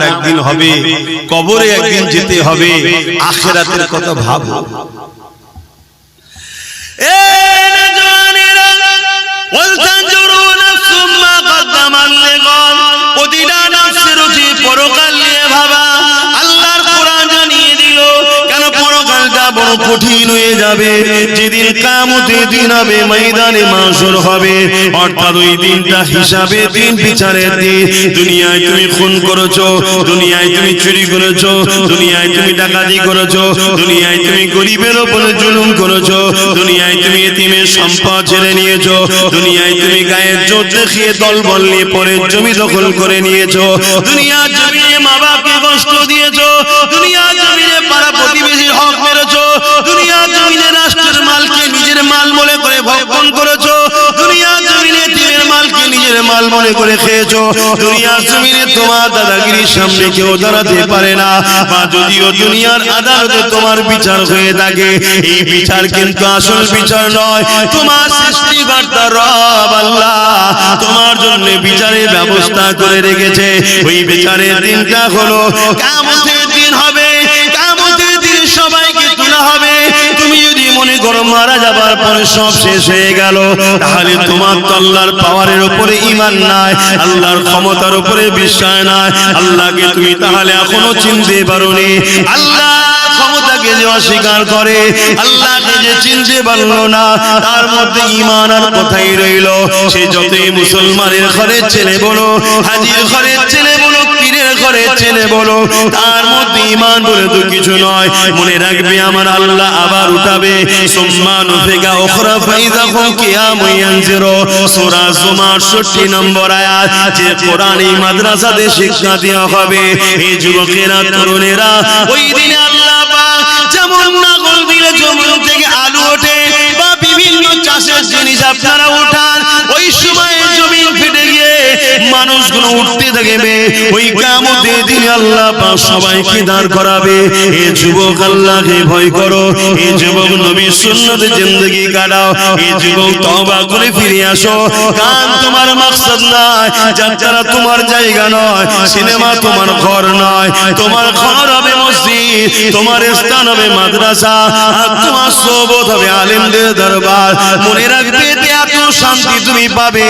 একদিন হবে, কবরে একদিন যেতে হবে, আখিরাতের কথা ভাবো। পরকাল নিয়ে ভাবা, আল্লাহর কোরআন জানিয়ে দিল কেন পরকালটা বড় কঠিন হয়ে যাবে। যেদিন কিয়ামতের দিন হবে, ময়দানে মাশর হবে, অর্থাৎ ওই দিনটা হিসাবে দিন, বিচারের দিন। দুনিয়ায় তুমি খুন করেছো, দুনিয়ায় তুমি চুরি করেছো, দুনিয়ায় তুমি ডাকাতি করেছো, দুনিয়ায় তুমি গরিবের উপরে জুলুম করেছো, দুনিয়ায় তুমি এতিমের সম্পদ ছেড়ে নিয়েছো, দুনিয়ায় তুমি গায়ের জোর দেখিয়ে দলবল নিয়ে পরে জমি দখল করে নিয়েছো, দুনিয়ার জমিনে মা বাপকে কষ্ট দিয়েছো, দুনিয়ার জমিনে পাড়া প্রতিবেশীর হক মেরেছো, দুনিয়ার জমিনে রাষ্ট্রের মালকে নিজের মাল মনে করে ভক্ষণ করেছো, দুনিয়ার জমিনে এতিমের মালকে নিজের মাল মনে করে খেয়েছো, দুনিয়ার জমিনে তোমার দাদাগিরির সামনে কেউ দাঁড়াতে পারে না। বা যদিও দুনিয়ার আদালতে তোমার বিচার হয়ে থাকে, এই বিচার কিন্তু আসল বিচার নয়। তোমার সৃষ্টিকর্তা রব আল্লাহ তোমার জন্য বিচারের ব্যবস্থা করে রেখেছে। ওই বিচারের দিনটা হলো কিয়ামতের দিন হবে, কিয়ামতের দিন সবাইকে তোলা হবে। তুমি যদি মনে করো মারা যাবার পরে সব শেষ হয়ে গেল, তাহলে তোমার তো আল্লাহর পাওয়ারের উপরে ঈমান নাই, আল্লাহর ক্ষমতার উপরে বিশ্বাস নাই। আল্লাহকে তুমি তাহলে এখনো চিনতে পারোনি। আল্লাহ ক্ষমতাকে যে অস্বীকার করে, আল্লাহকে যে চিনতে পারলো না, তার মধ্যে ঈমান আর কোথায় রইল? সে যতই মুসলমানের ঘরের ছেলে বলো, হাজির ঘরের ছেলে বলো, পীরের ঘরের ছেলে বলো, তার মধ্যে ঈমান বলে তো কিছু নয়। মনে রাখবে আমার আল্লাহ আবার উঠাবে। সুম্মা নুফিকা উখরা ফাইযা হুম কিয়ামুন ইয়ানজিরু, সূরা জুমার 68 নম্বর আয়াত। যে কোরআনী মাদ্রাসাতে শিক্ষা দেওয়া হবে, এই যুবকেরা তরুণেরা ওই দিনে আল্লাহ পাক যেমন নাগল দিলে জমিন থেকে আলু ওঠে বা বিভিন্ন চাষের জিনিস আপনারা উঠান, ওই সময় জমিন ফেটে গিয়ে মানুষগুলো উঠতে থাকবে। ওই কিয়ামতের দিনে আল্লাহ পাক সবাইকে দাঁড় করাবে। এ যুবক আল্লাহকে ভয় করো, এ যুবক নবীর সুন্নতে জিন্দেগি কাটাও, এ যুবক তওবা করে ফিরে আসো। গান তোমার মাকসাদ নয়, যাত্রা তোমার জায়গা নয়, সিনেমা তোমার ঘর নয়। তোমার ঘর হবে মসজিদ, তোমার স্থান হবে মাদ্রাসা, আর তোমার সোহবত হবে আলেমদের দরবার। মনে রাখবে এত শান্তি তুমি পাবে,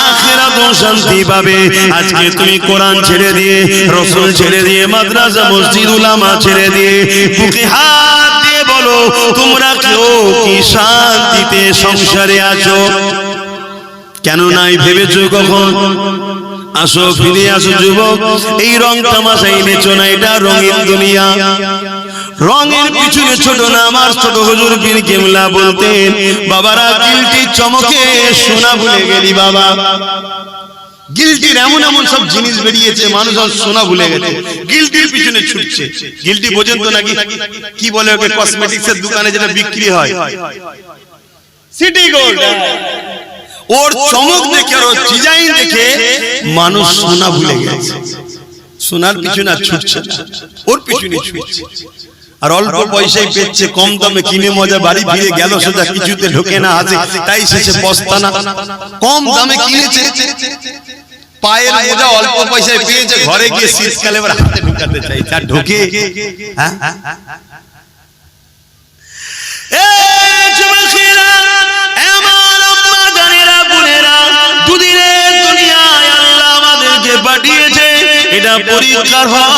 আখিরাতেও শান্তি পাবে। আজকে তুমি কোরআন ছেড়ে দিয়ে, রাসূল ছেড়ে দিয়ে, মাদ্রাসা মসজিদ উলামা ছেড়ে দিয়ে বুকে হাত দিয়ে বলো, তোমরা কেউ কি শান্তিতে সংসারে আছো? কেন নাই ভেবেছো কখন? আসো, ফিরে আসো যুবক। এই রং তামাশা এনেছো না, এটা রঙিন দুনিয়া। রঙের পিছনে ছোট না, আমার ছোট হুজুর পীর কেবলা বলতেন, বাবারা গিলটি চমকে সোনা ভুলে গেলি বাবা। গিলটির এমন এমন সব জিনিস বেরিয়েছে, মানুষ আর সোনা ভুলে গেছে, গিলটির পিছনে ছুটছে। গিলটি বোঝেন তো নাকি? কি বলে ওকে? কসমেটিক্সের দোকানে যেটা বিক্রি হয়, সিটি গোল্ড। ওর চমক দেখে আর ওর ডিজাইন দেখে মানুষ সোনা ভুলে গেছে। সোনার পিছনে আর ছুটছে না, ওর পিছনে ছুটছে। আর অল্প পয়সায় পেচ্ছে, কম দামে কিনে মজা বাড়ি ফিরে গেল, সোজা কিছুতে ঢোকে না হাতে, তাই শেষে পস্তানা। কম দামে কিনেছে, পায়ের মোজা অল্প পয়সায় পেয়েছে, ঘরে গিয়ে শীতকালে এবার হাতে ঢুকাতে চাই, তার ঢোকে। পাঠিয়েছে, এটা পরীক্ষার হল।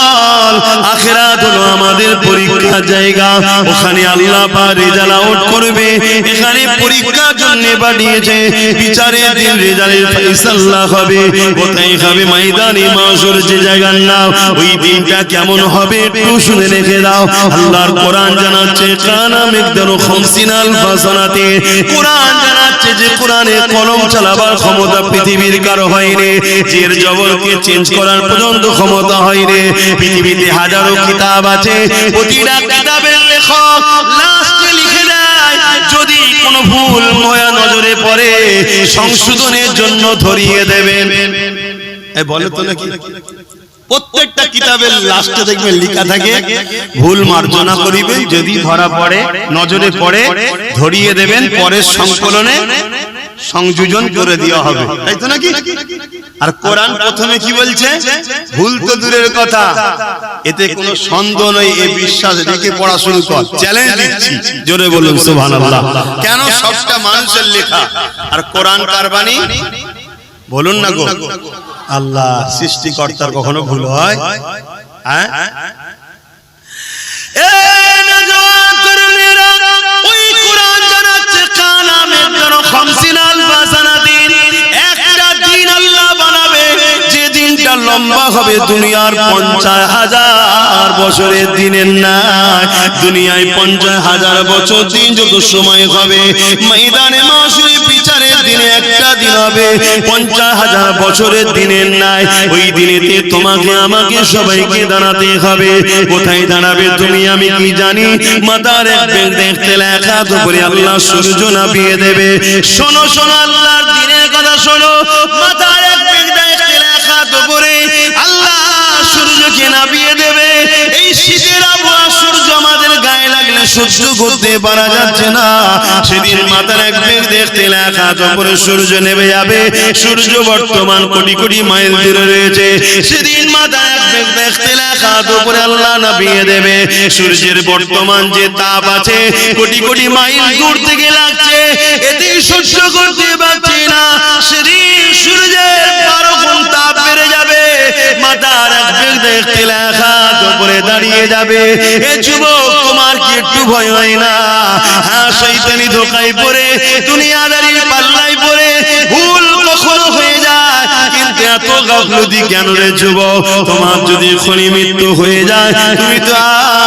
আখিরাত হলো আমাদের পরীক্ষার জায়গা, ওখানে আল্লাহ পাক রেজাল্ট আউট করবে। এখানে পরীক্ষার জন্য পাঠিয়েছে, বিচারের দিন রেজাল্টের ফয়সালা হবে। কোথায় হবে? ময়দানে মাশর, যে জায়গার নাম। ওই দিনটা কেমন হবে একটু শুনে রেখে দাও। আল্লাহর কোরআন জানাচ্ছে, কানা মিকদারু 50 আলফা সানাতে। কোরআন জানাচ্ছে যে কোরআনে কলম চালাবার ক্ষমতা পৃথিবীর কারো হয়নি, জের জবরকে চেঞ্জ করার পর্যন্ত ক্ষমতা হয়নি। পৃথিবীতে হাজারো কিতাব আছে, প্রতিটা কিতাবের লেখক লাস্টে লিখে দেয়, যদি কোনো ভুল ময়া নজরে পড়ে সংশোধনের জন্য ধরিয়ে দেবেন। বলে তো নাকি? প্রত্যেকটা কিতাবের লাস্টে দেখবেন লেখা থাকে, ভুল মার্জনা করিবে, যদি ধরা পড়ে, নজরে পড়ে ধরিয়ে দেবেন, পরের সংকলনে সংযোজন করে দেওয়া হবে, তাই তো নাকি? আর কোরআন প্রথমে কি বলছে? ভুল তো দূরের কথা, এতে কোনো সন্দেহ নেই, এই বিশ্বাস রেখে পড়া শুরু কর। চ্যালেঞ্জ দিচ্ছি, জোরে বলুন সুবহানাল্লাহ। কেন? সবটা মানুষের লেখা, আর কোরআন কার বাণী? বলুন না গো। আল্লাহ সৃষ্টিকর্তার কখনো ভুল হয়? হ্যাঁ, ওই কোরআন জানাচ্ছে কানামে যেন 50,000 সানাতিন, একটা দিন আল্লাহ বানাবে যে দিনটা লম্বা হবে দুনিয়ার 50,000 বছরের দিনের নাই। দুনিয়ায় 50,000 বছর দিন যত সময় হবে, ময়দানে মাশরে বিচারের দিনে একটা দিন হবে 50,000 বছরের দিনের নাই। ওই দিনেতে তোমাকে আমাকে সবাইকে দাঁড়াতে হবে। কোথায় দাঁড়াবে তুমি আমি কি জানি? মাথার এক বেগ দেখতে লেখা তো করে আল্লাহ সূর্য নামিয়ে দেবে। শোনো শোনো, আল্লাহর দিনের কথা শোনো। মাথার এক বেগ দেখতে লেখা তো করে আল্লাহ সূর্যকে নামিয়ে দেবে। এই শীতের আবহাওয়া সূর্য আমাদের গায়ে লাগলে সহ্য করতে পারা যাচ্ছে না। সেদিন মাথার এক বেগ দেখতে লেখা তো করে সূর্য নেমে যাবে। সূর্য বর্তমান কোটি কোটি মাইল দূরে রয়েছে। সেদিন মাথার এক বেগ দেখতে লেখা তো করে আল্লাহ নামিয়ে দেবে। সূর্যের বর্তমান যে তাপ আছে কোটি কোটি মাইল দূর থেকে লাগছে, এতে সহ্য করতে পারছি না। সেদিন সূর্যের 12 গুণ তাপ বেড়ে যাবে। মাথার এক বেগ দেখতে লেখা তো করে দাঁড়িয়ে যাবে। এ যুবক, তোমার কি একটু ভয় হয় না? হ্যাঁ, শয়তানি ধোঁকায় পড়ে, দুনিয়াদারির পাল্লায় পড়ে ভুল কখনো হয়ে যায়, কিন্তু এত গাফলতি কেন রে যুবক? তোমার যদি ক্ষণি মৃত্যু হয়ে যায়, তুমি তো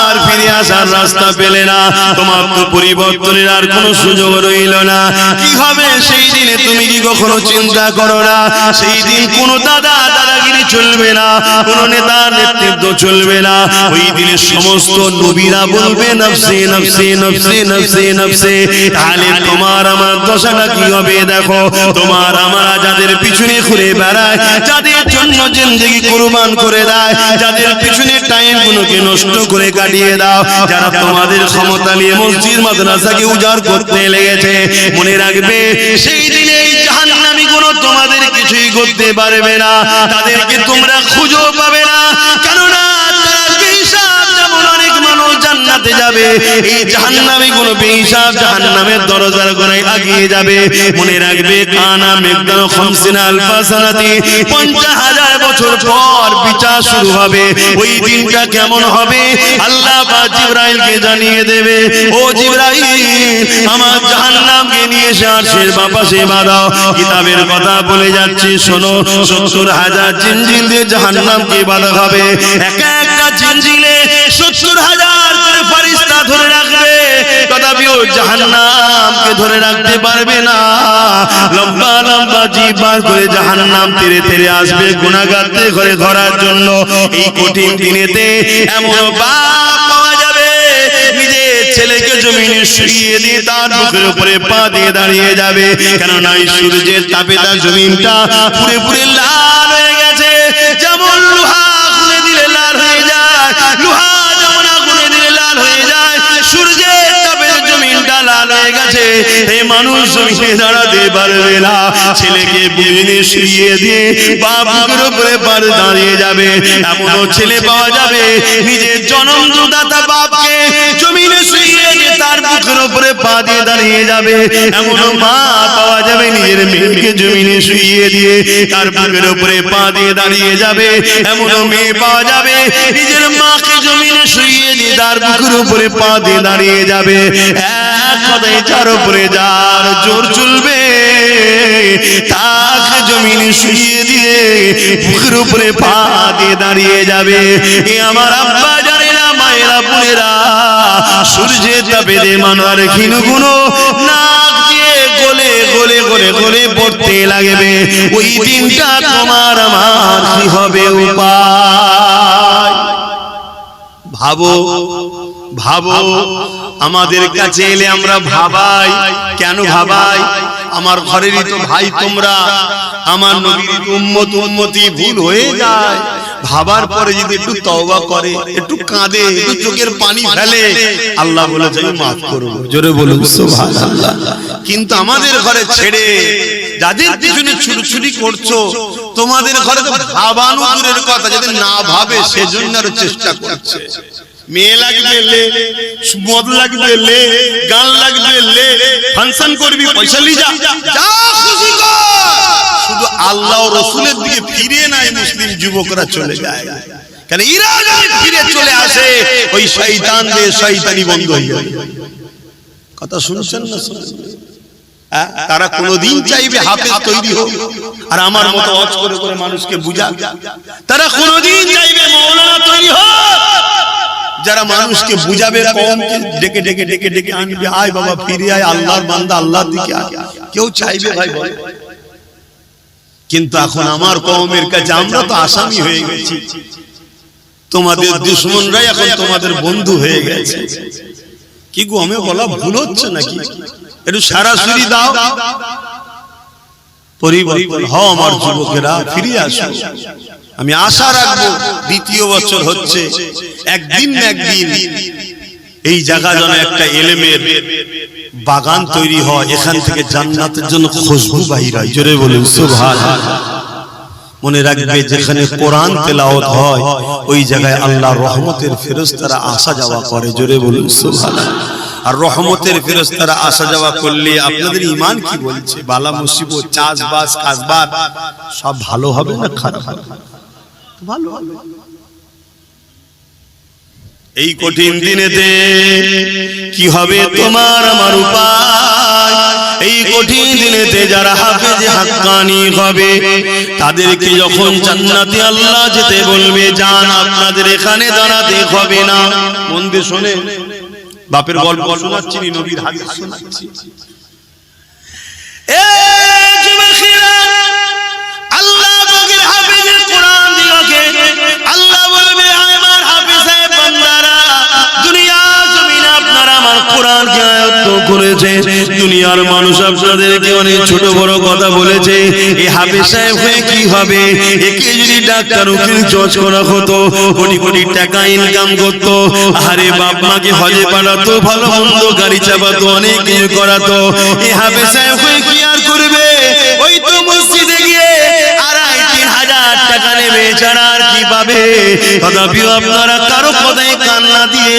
আর ফিরে আসার রাস্তা পেলে না। তোমার তো পরিবর্তনের আর কোনো সুযোগ রইল না। কি হবে সেই দিনে তুমি কি কখনো চিন্তা করো না? সেই দিন কোনো দাদাগিরি চলবে না, কোনো নেতা নেতৃত্ব চলবে না। ওই দিনে সমস্ত নবীরা বলবে নফসি নফসি নফসি নফসি নফসি। তাহলে তোমার আমার দশাটা কি হবে? দেখো, তোমার আমরা যাদের পিছনে ঘুরে বেড়ায়, যাদের জন্য জিন্দেগি কুরবান করে দেয়, যাদের পিছনে টাইম গুলোকে নষ্ট করে কাটিয়ে দাও, যারা তোমাদের ক্ষমতা নিয়ে মসজিদ মাদ্রাসাকে উজাড় করতে লেগেছে, মনে রাখবে সেই দিনে এই জাহান্নামী গুলো তোমাদের কিছুই করতে পারবে না। তাদেরকে তোমরা খুঁজেও পাবে না, কেননা তারা বেহিসাব যেমন অনেক মানুষ জান্নাতে যাবে, এই জাহান্নামী গুলো বেহিসাব জাহান্নামের দরজার গোড়ায় আগিয়ে যাবে। মনে রাখবে কানা মেকদার 50,000 সানাতি, 50,000 বছর পর বিচার শুরু হবে। ওই দিনটা কেমন হবে আল্লাহ পাক জিবরাইলকে জানিয়ে দেবে। ও জিবরাইল, আমার জাহান্নামকে নিয়ে এসে আরশের পাশে বাঁধাও। কিতাবের কথা বলে যাচ্ছি, শোনো, 70,000 জিনজিল দিয়ে জাহান্নামকে বাঁধা হবে। এক একটা জিনজিলে 70,000 করে ফেরেশতা ধরে রাখবে, তথাপিও জাহান্নামকে ধরে রাখতে পারবে না। লম্বা লম্বা জিভ বার করে জাহান্নাম তেরে তেরে আসবে গুনাহগারদের ঘরে ধরার জন্য। এই কঠিন দিনেতে এমন বাপ পাওয়া যাবে নিজের ছেলেকে জমিনে শুইয়ে দিয়ে তার বুকের উপরে পা দিয়ে দাঁড়িয়ে যাবে। কেননা এই সূর্যের তাপে তার জমিনটা পুরে পুরে লাল হয়ে গেছে। যেমন লোহা আগুনে দিলে লাল হয়ে যায়, লোহা যেমন আগুনে দিলে লাল হয়ে যায়, সূর্যের তাপে জমিনটা লাল হয়ে গেছে। এই মানুষ জমিনে দাঁড়াতে পারবে না। ছেলেকে জমিনে শুইয়ে দিয়ে বাপ বুকের উপরে পা দাঁড়িয়ে যাবে। এমনও ছেলে পাওয়া যাবে নিজের জন্মদাতা বাপকে জমিনে শুইয়ে দিয়ে তার বুকের উপরে পা দিয়ে দাঁড়িয়ে যাবে। এমনও মা পাওয়া যাবে নিজের মেয়েকে জমিনে শুইয়ে দিয়ে তার বুকের উপরে পা দিয়ে দাঁড়িয়ে যাবে। এমনও মেয়ে পাওয়া যাবে নিজের মাকে জমিনে শুইয়ে দিয়ে তার বুকের উপরে পা দিয়ে দাঁড়িয়ে যাবে। এক কথায় যার উপরে যার জোর চলবে তাকে জমিনে শুইয়ে দিয়ে বুকের উপরে পা দিয়ে দাঁড়িয়ে যাবে। এ আমার আব্বা জানে না, মায়েরা বোনেরা, সূর্যের তাপে দে মানবার ক্ষীণগুলো নাক দিয়ে গলে গলে গলে গলে পড়তে লাগবে। ওই দিনটা তোমার আমার কি হবে উপায়? ভাবো ভাবো, আমাদের কাছে এলে আমরা ভাবাই। কেন ভাবাই? আমার ঘরেরই তো ভাই তোমরা, আমার নবীর উম্মত উম্মতি ভুল হয়ে যায়, ভাবার পরে যদি একটু তওবা করে, একটু কাঁদে, একটু চোখের পানি ফেলে, আল্লাহ বলেছে আমি মাফ করব। জোরে বলুন সুবহানাল্লাহ। কিন্তু আমাদের ঘরে ছেড়ে যাদের পিছনে ছুটছুটি করছো, তোমাদের ঘরে তো ভাবানো দূরের কথা, যদি না ভাবে সেজন্য আরো চেষ্টা করছে। মেয়ে লাগবে লে, মদ লাগবে লে, গান লাগবে লে, ফাংশন করবি পয়সা লি যা, যা খুশি কর, শুধু আল্লাহ ও রাসূলের দিকে ফিরে নাই মুসলিম যুবকরা চলে যায়। কেন এরা যদি ফিরে চলে আসে, ওই শয়তানদের শয়তানি বন্ধ হয়ে যাবে। কথা শুনছেন না? তারা কোনদিন চাইবে হাফেজ তৈরি হোক আর আমার মতো ওয়াজ করে করে মানুষকে বুঝাক। তারা কোনদিন চাইবে মাওলানা তৈরি হোক, যারা মানুষকে বুঝাবে, কওমকে ডেকে ডেকে ডেকে ডেকে আনবে, আয় বাবা ফিরে আয়, আল্লাহর বান্দা আল্লাহর দিকে আয়। কেউ চাইবে ভাই বল? কিন্তু এখন আমার কওমের কাছে আমরা তো আসামি হয়ে গেছি, তোমাদের দুশমনরাই এখন তোমাদের বন্ধু হয়ে গেছে। কি গো, আমি বলা ভুল হচ্ছে নাকি? একটু সরাসরি দাও, পরিবর্তন হও আমার যুবকেরা, ফিরে আসো। আমি আশা রাখবো দ্বিতীয় বছর হচ্ছে, একদিন না একদিন এই জায়গা যেন একটা ইলমের বাগান তৈরি হয়, এখান থেকে জান্নাতের জন্য খুশবু বাহির হয়। জোরে বলুন সুবহানাল্লাহ। মনে রাখবে যেখানে কোরআন তেলাওয়াত হয় ওই জায়গায় আল্লাহর রহমতের ফেরেশতারা আসা যাওয়া করে। জোরে বলুন সুবহানাল্লাহ। আর রহমতের ফেরেশতারা আসা যাওয়া করলে আপনাদের ঈমান কি বলছে? বালা মুসিবত, চাষবাস, কাজবাজ সব ভালো হবে না খারাপ হবে? ভালো হবে। এই কঠিন দিনেতে কি হবে তোমার আমার উপায়? এই কঠিন দিনেতে যারা হাফেজে হাক্কানি হবে তাদেরকে যখন জান্নাতে আল্লাহ যেতে বলবে, জান আপনাদের এখানে দাঁড়াতে হবে না। মন দিয়ে শোনে, বাপের গল্প শোনাচ্ছি, নবীর হাদিস শোনাচ্ছি। এ যুবকেরা, আল্লাহ পাকের হাফেজে কোরআন দিওকে আল্লাহ বলবে, আমার হাফেজ বান্দারা, দুনিয়া জমিনে আপনারা আমার কোরআনকে আয়ত্ত করেছে, দুনিয়ার মানুষ আপনাদেরকে অনেক ছোট বড় কথা বলেছে, এই হাফেজ সাহেব হয়ে কি হবে? একে যদি ডাক্তার উকিল জজ করা হতো, কোটি কোটি টাকা ইনকাম করতো, আরে বাপ মাকে হজে পাঠাতো, ভালো মন্দ গাড়ি চাপাতো, অনেক কিছু করাতো, এই হাফেজ সাহেব হয়ে কি আর করবে? ওই তো মসজিদে গিয়ে 2,500-3,000 টাকা নেবে, ছাড়া আর কি পাবে? তথাপিও আপনারা কারো কথায় কান না দিয়ে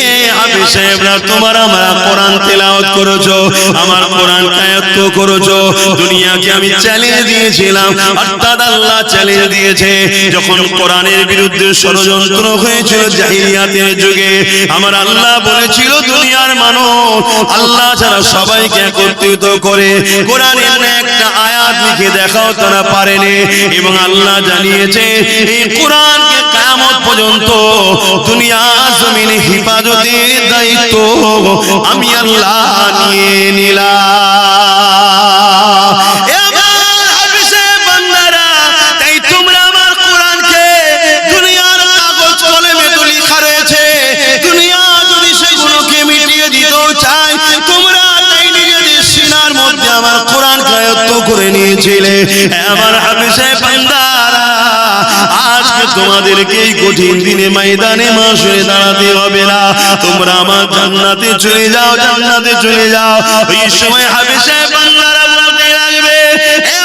এ হাফেজ সাহেবরা তোমার আমার কোরআন তেলাওয়াত করেছো, আমার কোরআন আয়াত করেছো। দুনিয়াকে আমি চ্যালেঞ্জ দিয়েছিলাম, অর্থাৎ আল্লাহ চ্যালেঞ্জ দিয়েছে, যখন কোরআনের বিরুদ্ধে ষড়যন্ত্র হয়েছিল জাহিলিয়াতের যুগে, আমার আল্লাহ বলেছিল দুনিয়ার মানুষ আল্লাহ ছাড়া সবাইকে একত্রিত করে কোরআনের একটা আয়াত লিখে দেখাও, তারা পারেনি। এবং আল্লাহ জানিয়েছে এই কোরআনকে কিয়ামত পর্যন্ত দুনিয়া জমিনে হেফাজতের দায়িত্ব আমি আল্লাহ নিয়ে নিলাম। আমার হাফেজে বান্দারা, তাই তোমরা আমার কোরআনকে দুনিয়ার কাগজ কলমে তো লেখা রয়েছে, দুনিয়া যদি সেগুলোকে মিটিয়ে দিতেও চায়, তোমরা তাই নিজেদের সিনার মধ্যে আমার কোরআনকে আয়ত্ত করে নিয়েছিলে। আমার হাফেজে বান্দারা, আজকে তোমাদেরকে এই কঠিন দিনে ময়দানে মাশরে দাঁড়াতে হবে না, তোমরা আমার জান্নাতে চলে যাও, জান্নাতে চলে যাও। ওই সময় হাফেজে বান্দারা বলতে লাগবে,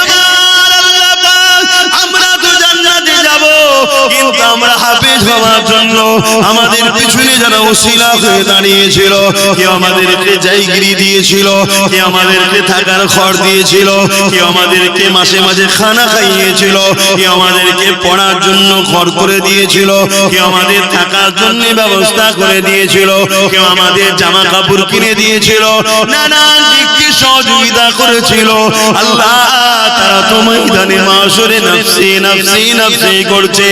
আমার আল্লাহ পাক, আমরা তো জান্নাতে যাব, কিন্তু আমরা হাফেজ হওয়ার জন্য আমাদের পিছনে যারা ওসিলা হয়ে দাঁড়িয়েছিল, কেউ আমাদেরকে জায়গিরি দিয়েছিল, কেউ আমাদেরকে থাকার ঘর দিয়েছিল, কেউ আমাদেরকে মাসে মাসে খানা খাইয়েছিল, কেউ আমাদেরকে পড়ার জন্য ঘর করে দিয়েছিল, কেউ আমাদের থাকার জন্য ব্যবস্থা করে দিয়েছিল, কেউ আমাদের জামা কাপড় কিনে দিয়েছিল, নানান দিক থেকে সহযোগিতা করেছিল। আল্লাহ তারা তো ময়দানে মাশরে নফসি নফসি নফসি করছে।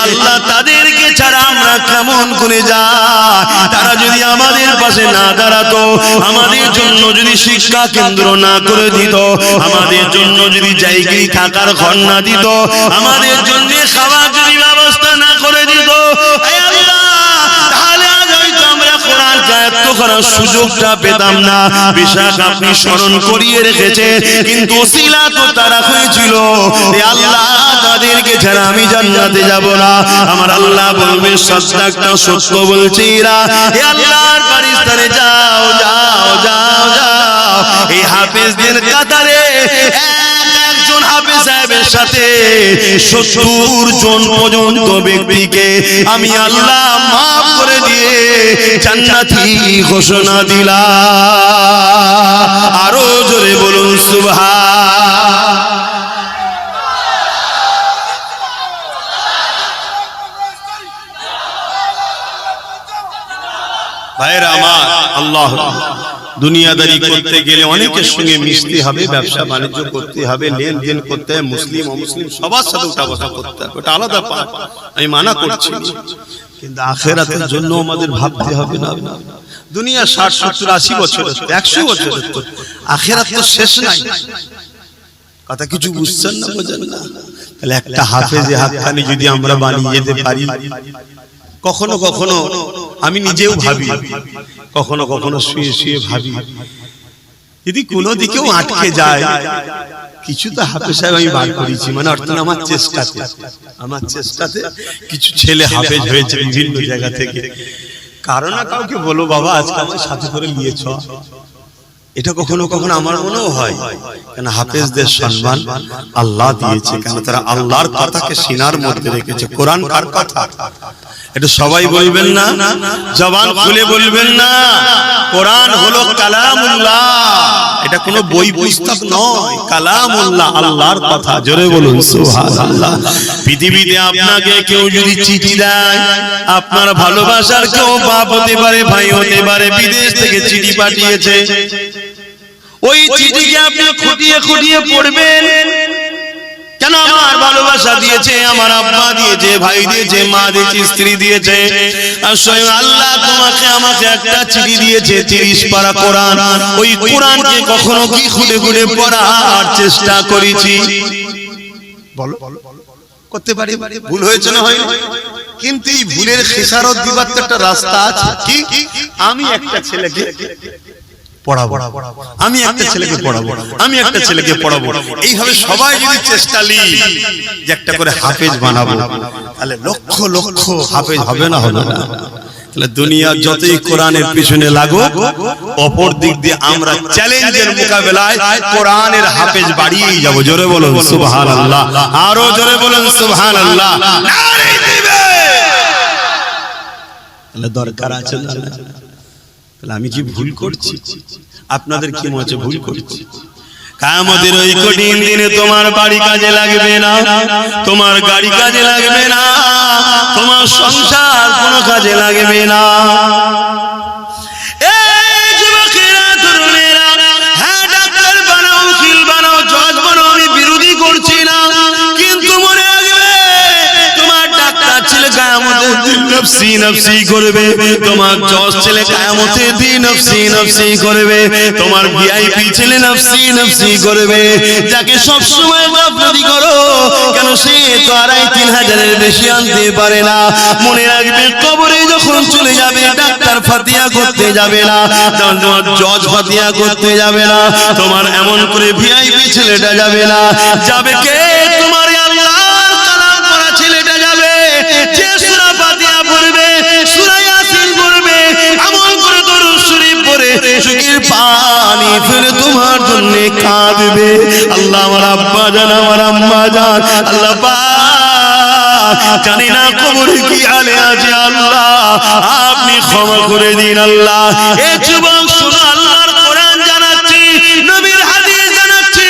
আল্লাহ তাদেরকে ছাড়া আমরা কেমন করে যাই? তারা যদি আমাদের পাশে না দাঁড়াতো, আমাদের জন্য যদি শিক্ষা কেন্দ্র না করে দিত, আমাদের জন্য যদি জায়গায় থাকার ঘর না দিত, আমাদের জন্য খাবার যদি ব্যবস্থা না করে দিত, তাহলে আজ হয়তো আমরা কোরআন আয়াত করার সুযোগটা পেতাম না। বিশাখ আপনি স্মরণ করিয়ে রেখেছে, কিন্তু ওসিলা তো তারা হয়েছিল, এ আল্লাহ তাদেরকে ছাড়া আমি জান্নাতে যাব না। আমার আল্লাহ বলবে সাজদাটা সত্য বলছি না, এ আল্লাহর পারিস্তানে যাও যাও যাও যাও। এই হাফেজদের কাতারে একজন হাফেজ সাহেবের সাথে 70 জন পর্যন্ত ব্যক্তিকে আমি আল্লাহ মাফ করে দিয়ে জান্নাতি ঘোষণা দিলাম। আরো জোরে বলুন সুবহান। ভাইরা আমার, আল্লাহ দুনিয়াদারি করতে গেলে অনেকের সঙ্গে মিশতে হবে, ব্যবসা বাণিজ্য করতে হবে, লেনদেন করতে হবে, মুসলিম অমুসলিম সবার সাথে উঠা বসা করতে হবে, ওটা আলাদা পাপ, আমি মানা করছি। কিন্তু আখিরাতের জন্য আমাদের ভাবতে হবে না। দুনিয়া 60 70 80 বছর 100 বছর, আখিরাত তো শেষ নাই। কথা কিছু বুঝছেন না, বোঝেন না? তাহলে একটা হাফেজে হাক্কানি যদি আমরা বানিয়ে যেতে পারি, কখনো কখনো আমি নিজেও ভাবি, কখনো কখনো শুয়ে শুয়ে ভাবি, যদি কোনো দিকেও আটকে যায়, কিছু তো হাফেজ সাহেব আমি বার করেছি, মানে অর্থাৎ আমার চেষ্টাতে কিছু ছেলে হাফেজ হয়েছে বিভিন্ন জায়গা থেকে। কারো না কাউকে বলো বাবা আজকে আমার সাথে করে নিয়েছ, এটা কখনো কখনো আমার মনেও হয়। কেন হাফেজদের সম্মান আল্লাহ দিয়েছে, কেন তারা আল্লাহর কথাকে সিনার মধ্যে রেখেছে। কোরআন কার কথা? এটা সবাই বলবেন না, জবান খুলে বলবেন না। কোরআন হলো কালামুল্লাহ, এটা কোনো বই পুস্তক নয়, কালামুল্লাহ, আল্লাহর কথা। জোরে বলুন সুবহানাল্লাহ। পৃথিবীতে আপনাকে কেউ যদি চিঠি দেয়, আপনার ভালোবাসার কেউ বাপ হতে পারে, ভাই হতে পারে, বিদেশ থেকে চিঠি পাঠিয়েছে, ওই চিঠিকে আপনি খুঁটিয়ে খুঁটিয়ে পড়বেন। কেন? আমার ভালোবাসা দিয়েছে, আমার আব্বা দিয়েছে, ভাই দিয়েছে, মা দিয়েছে, স্ত্রী দিয়েছে, আর স্বয়ং আল্লাহ তোমাকে আমাকে একটা চিঠি দিয়েছে, 30 পারা কোরআন। ওই কোরআনকে কখনো কি খুঁটে খুঁটে পড়ার চেষ্টা করেছি? বলো, করতে পারি? ভুল হয়েছে না হয়নি? কিন্তু এই ভুলের খেসারত দিবার তো একটা রাস্তা আছে। কি? আমি একটা ছেলেকে পড়াবো, আমি একটা ছেলেকে পড়াবো, আমি একটা ছেলেকে পড়াবো, এইভাবে সবাই যদি চেষ্টা নিই যে একটা করে হাফেজ বানাবো, তাহলে লক্ষ লক্ষ হাফেজ হবে না? হবে না? তাহলে দুনিয়া যতই কোরআনের পিছনে লাগো, অপর দিক দিয়ে আমরা চ্যালেঞ্জের মোকাবেলায় কোরআনের হাফেজ বাড়িয়েই যাব। জোরে বলুন সুবহানাল্লাহ, আরো জোরে বলুন সুবহানাল্লাহ। নারে দিবে, তাহলে দরকার আছে না? আমি কি ভুল করছি? আপনাদের কি মনে হচ্ছে ভুল করছি? কিয়ামতের ওই কঠিন দিনে তোমার বাড়ি কাজে লাগবে না, তোমার গাড়ি কাজে লাগবে না, তোমার সংসার কোনো কাজে লাগবে না। এই যুবকেরা, তরুণেরা, হ্যাঁ ডাক্তার বানাও, উকিল বানাও, জজ বানাও, আমি বিরোধী করছি না, কিন্তু মনে রাখবে তোমার ডাক্তার ছেলে কিয়ামতের দিন নফসি নফসি করবে, তোমার জজ ছেলে কিয়ামতের দিন নফসি নফসি করবে, তোমার ভিআইপি ছেলে নফসি নফসি করবে। যাকে সব সময় গাফলতি করো কেন, সে তো 2500-3000 বেশি আনতে পারে না। মনে রাখবে কবরে যখন চলে যাবে, ডাক্তার ফাতিহা করতে যাবে না, তোমার জজ ফাতিহা করতে যাবে না, তোমার এমন করে ভিআইপি ছেলেটা যাবে না, যাবে কে? তোমার আল্লাহর কালাম পড়া ছেলেটা যাবে, যে সূরা ফাতিহা পড়বে, সূরা ইয়াসিন পড়বে, আমল করে দরুদ শরীফ পড়ে চোখের পানি ফেলে তোমার জন্য কাঁদবে। আল্লাহ আমার আব্বা জান, আমার আম্মা জান, আল্লাহ পাক জানি না কবরে কি হালে আছে, আল্লাহ আপনি ক্ষমা করে দিন। আল্লাহ এই যুবক শুনো, আল্লাহর কোরআন জানাচ্ছি, নবীর হাদিস জানাচ্ছি,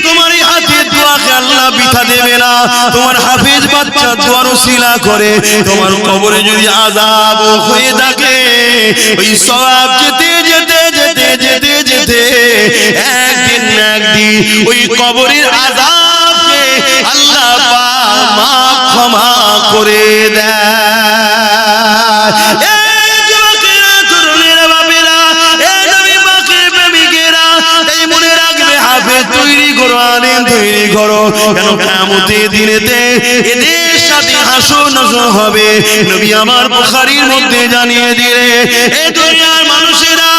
তোমার এই হাতের দোয়াকে আল্লাহ বৃথা দেবে না। তোমার হাফেজ বাচ্চা দোয়ার ওসিলা করে তোমার কবরে যদি আযাব হয়ে থাকে, ওই সওয়াব যেতে যেতে যেতে যেতে যেতে একদিন না একদিন ওই কবরের আযাবকে আল্লাহ পাক মাফ ক্ষমা করে দেয়। এই যুবকেরা, তরুণেরা, বাপেরা, এই নবী পাকের প্রেমিকেরা, এই মনে রাখবে হাফেজ তৈরি করো, আলেম তৈরি করো। কেন? কিয়ামতের দিনেতে এদের সাথে হাসর নাসর হবে। নবী আমার বুখারীর মধ্যে জানিয়ে দিলে, এই দুনিয়ার মানুষেরা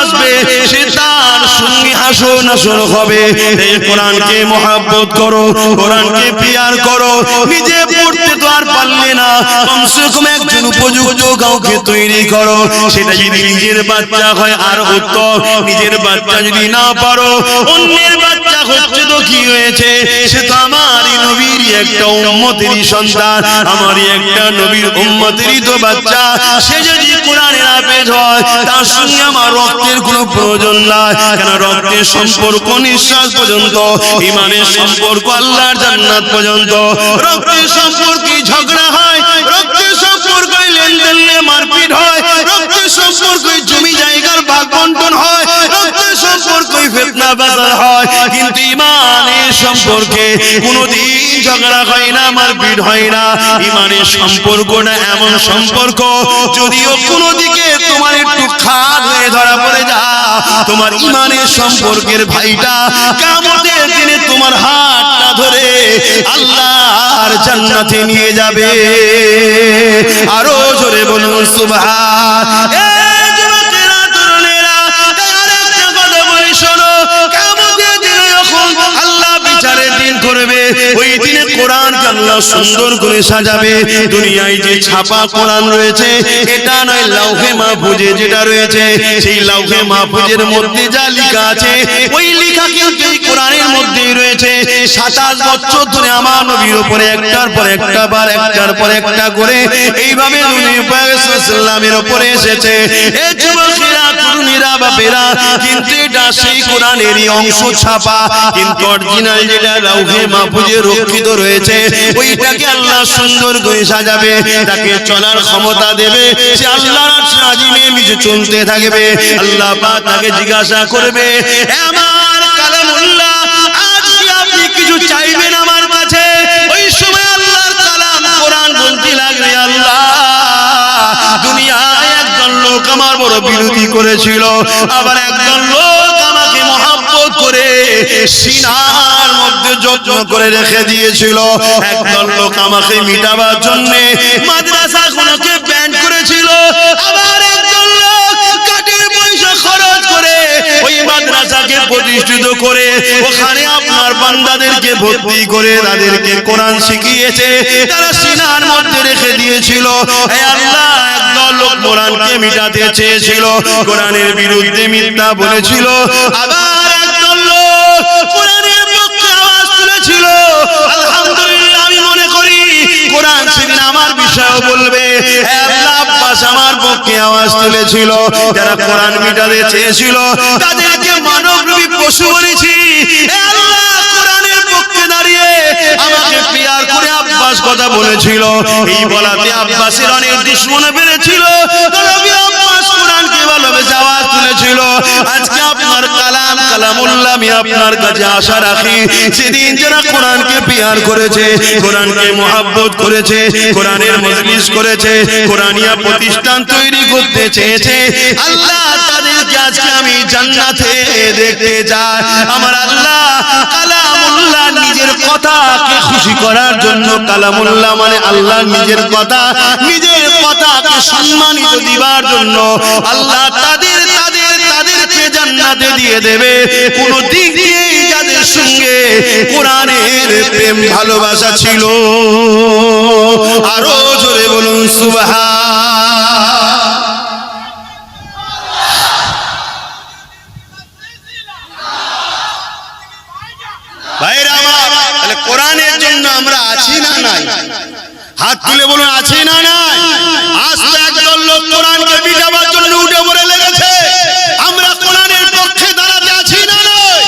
ভালোবাসবে সে তার সঙ্গে হাসর নাসর হবে। এই কোরআনকে মহব্বত করো, কোরআনকে প্রিয়ার করো। নিজে পড়তে তো আর পারলে না, কমসে কম একজন উপযুক্ত কাউকে তৈরি করো। সেটা যদি নিজের বাচ্চা হয় আর উত্তম, নিজের বাচ্চা যদি না পারো অন্যের বাচ্চা হচ্ছে তো কি হয়েছে, সে তো আমারই নবীর একটা উম্মতেরই সন্তান, আমারই একটা নবীর উম্মতেরই তো বাচ্চা। সে যদি কোরআনের হাফেজ হয় তার সঙ্গে আমার রক্তের কোনো প্রয়োজন নাই। কেন রক্তের সম্পর্ক নিঃশ্বাস পর্যন্ত, ইমানের সম্পর্ক আল্লাহর জান্নাত পর্যন্ত। রক্তের সম্পর্কে ঝগড়া হয়, রক্তের সম্পর্কে লেনদেন মারপিট হয়, রক্তের সম্পর্কে জমি জায়গার ভাগ বন্টন হয়, রক্তের সম্পর্কে ফিতনা বাজার হয়। কিন্তু ইমানের সম্পর্কে কোনোদিন ঝগড়া হয় না, মারপিট হয় না। ইমানের সম্পর্কটা এমন সম্পর্ক, যদিও কোনো দিকে তোমার একটু খাদ হয়ে ধরা পড়ে যা, তোমার ইমানের সম্পর্কের ভাইটা কিয়ামতের দিনে তোমার হাতটা ধরে আল্লাহর জান্নাতে নিয়ে যাবে। আরো জোরে বলুন সুবহান। এই যুবকেরা, তরুণেরা, আরেকটা কথা বলি শোনো, কিয়ামতের দিনে যখন আল্লাহ বিচারের দিন করবে, ওই দিনে কোরআনকে আল্লাহ সুন্দর করে সাজাবে। দুনিয়ায় যে ছাপা কোরআন রয়েছে, এটা নয় লাউহে মাহফুজে যেটা রয়েছে, সেই লাউহে মাহফুজের মধ্যে যা লেখা আছে ওই লেখা কিন্তু এই কোরআনের মধ্যেই রয়েছে। 27 বছর ধরে আমার নবীর উপরে একটার পর একটা বার, একটার পর একটা করে এইভাবে নবী পাক সাল্লাল্লাহু উপরে এসেছে। এই যুবকেরা, তরুণীরা, বাপেরা, কিন্তু এটা সেই কোরআনেরই অংশ ছাপা, কিন্তু অরিজিনাল যেটা লাউহে মাহফুজে রক্ষিত রয়েছে ওইটাকে আল্লাহ সুন্দর করে সাজাবে, তাকে চলার ক্ষমতা দেবে। সে আল্লাহর আজিমে নিজে চলতে থাকবে। আল্লাহ পাক তাকে জিজ্ঞাসা করবে, আমার কালামুল্লাহ, আজ কি আপনি কিছু চাইবেন আমার কাছে? ওই সময় আল্লাহর কালাম কোরআন বলতে লাগবে, আল্লাহ, দুনিয়ায় একজন লোক আমার বড় বিরোধী করেছিল, আবার একজন লোক আমাকে মহব্বত করে সিনার মধ্যে যত্ন করে রেখে দিয়েছিল, একজন লোক আমাকে মিটাবার জন্য মাদ্রাসাগুলোকে ব্যান করেছিল, আবার একজন লোক কাঠের পয়সা খরচ করে ওই মাদ্রাসাকে প্রতিষ্ঠিত করে ওখানে আপনার বান্দাদেরকে ভর্তি করে তাদেরকে কোরআন শিখিয়েছে, তারা সিনার মধ্যে রেখে দিয়েছিল। হে আল্লাহ, একদল লোক কোরআনকে মিটাতে চেয়েছিল, কোরআনের বিরুদ্ধে মিথ্যা বলেছিল, আবার একদল লোক কোরআনের পক্ষে আওয়াজ তুলেছিল। আলহামদুলিল্লাহ, আমি মনে করি কোরআন সেদিন আমার বিষয়েও বলবে। হে আল্লাহ, আব্বাস আমার পক্ষে আওয়াজ তুলেছিল, যারা কোরআন মিটাতে চেয়েছিল তাদেরকে মানবরূপী পশু বলেছি। হে আল্লাহ, কোরআনের পক্ষে দাঁড়িয়ে আমাকে প্রিয়ার করে আব্বাস কথা বলেছিল, এই বলাতে আব্বাসের অনেক দুশমন বেড়েছিল। তবে আব্বাস কোরআনকে ভালোবেসে আওয়াজ তুলেছিল। আজকে আপনার কালামুল্লাহ আমি আপনার কাছে আশা রাখি, সেদিন যারা কোরআনকে প্রিয়ার করেছে, কোরআনকে মহব্বত করেছে, কোরআনের মজলিস করেছে, কোরআনিয়া প্রতিষ্ঠান তৈরি করতে চেয়েছে, আল্লাহ তাদেরকে আজকে আমি জান্নাতে দেখতে চাই। আমার আল্লাহ কালামুল্লাহ নিজের কথাকে খুশি করার জন্য, কালামুল্লাহ মানে আল্লাহ নিজের কথা, নিজের কথাকে সম্মানিত দিবার জন্য আল্লাহ তাদেরকে জান্নাতে দিয়ে দেবে। কোন দিক দিয়ে যাদের সঙ্গে কোরআনের প্রেম ভালোবাসা ছিল, আরো জোরে বলুন সুবহান। ভাইরা আমার, তাহলে কোরআনের জন্য আমরা আছি না নাই? হাত তুলে বলুন, আছি না নাই? আজ তো একদল লোক কোরআনকে মিটাবার জন্য উঠে পড়ে লেগেছে। আমরা কোরআনের পক্ষে দাঁড়াতে আছি না নাই?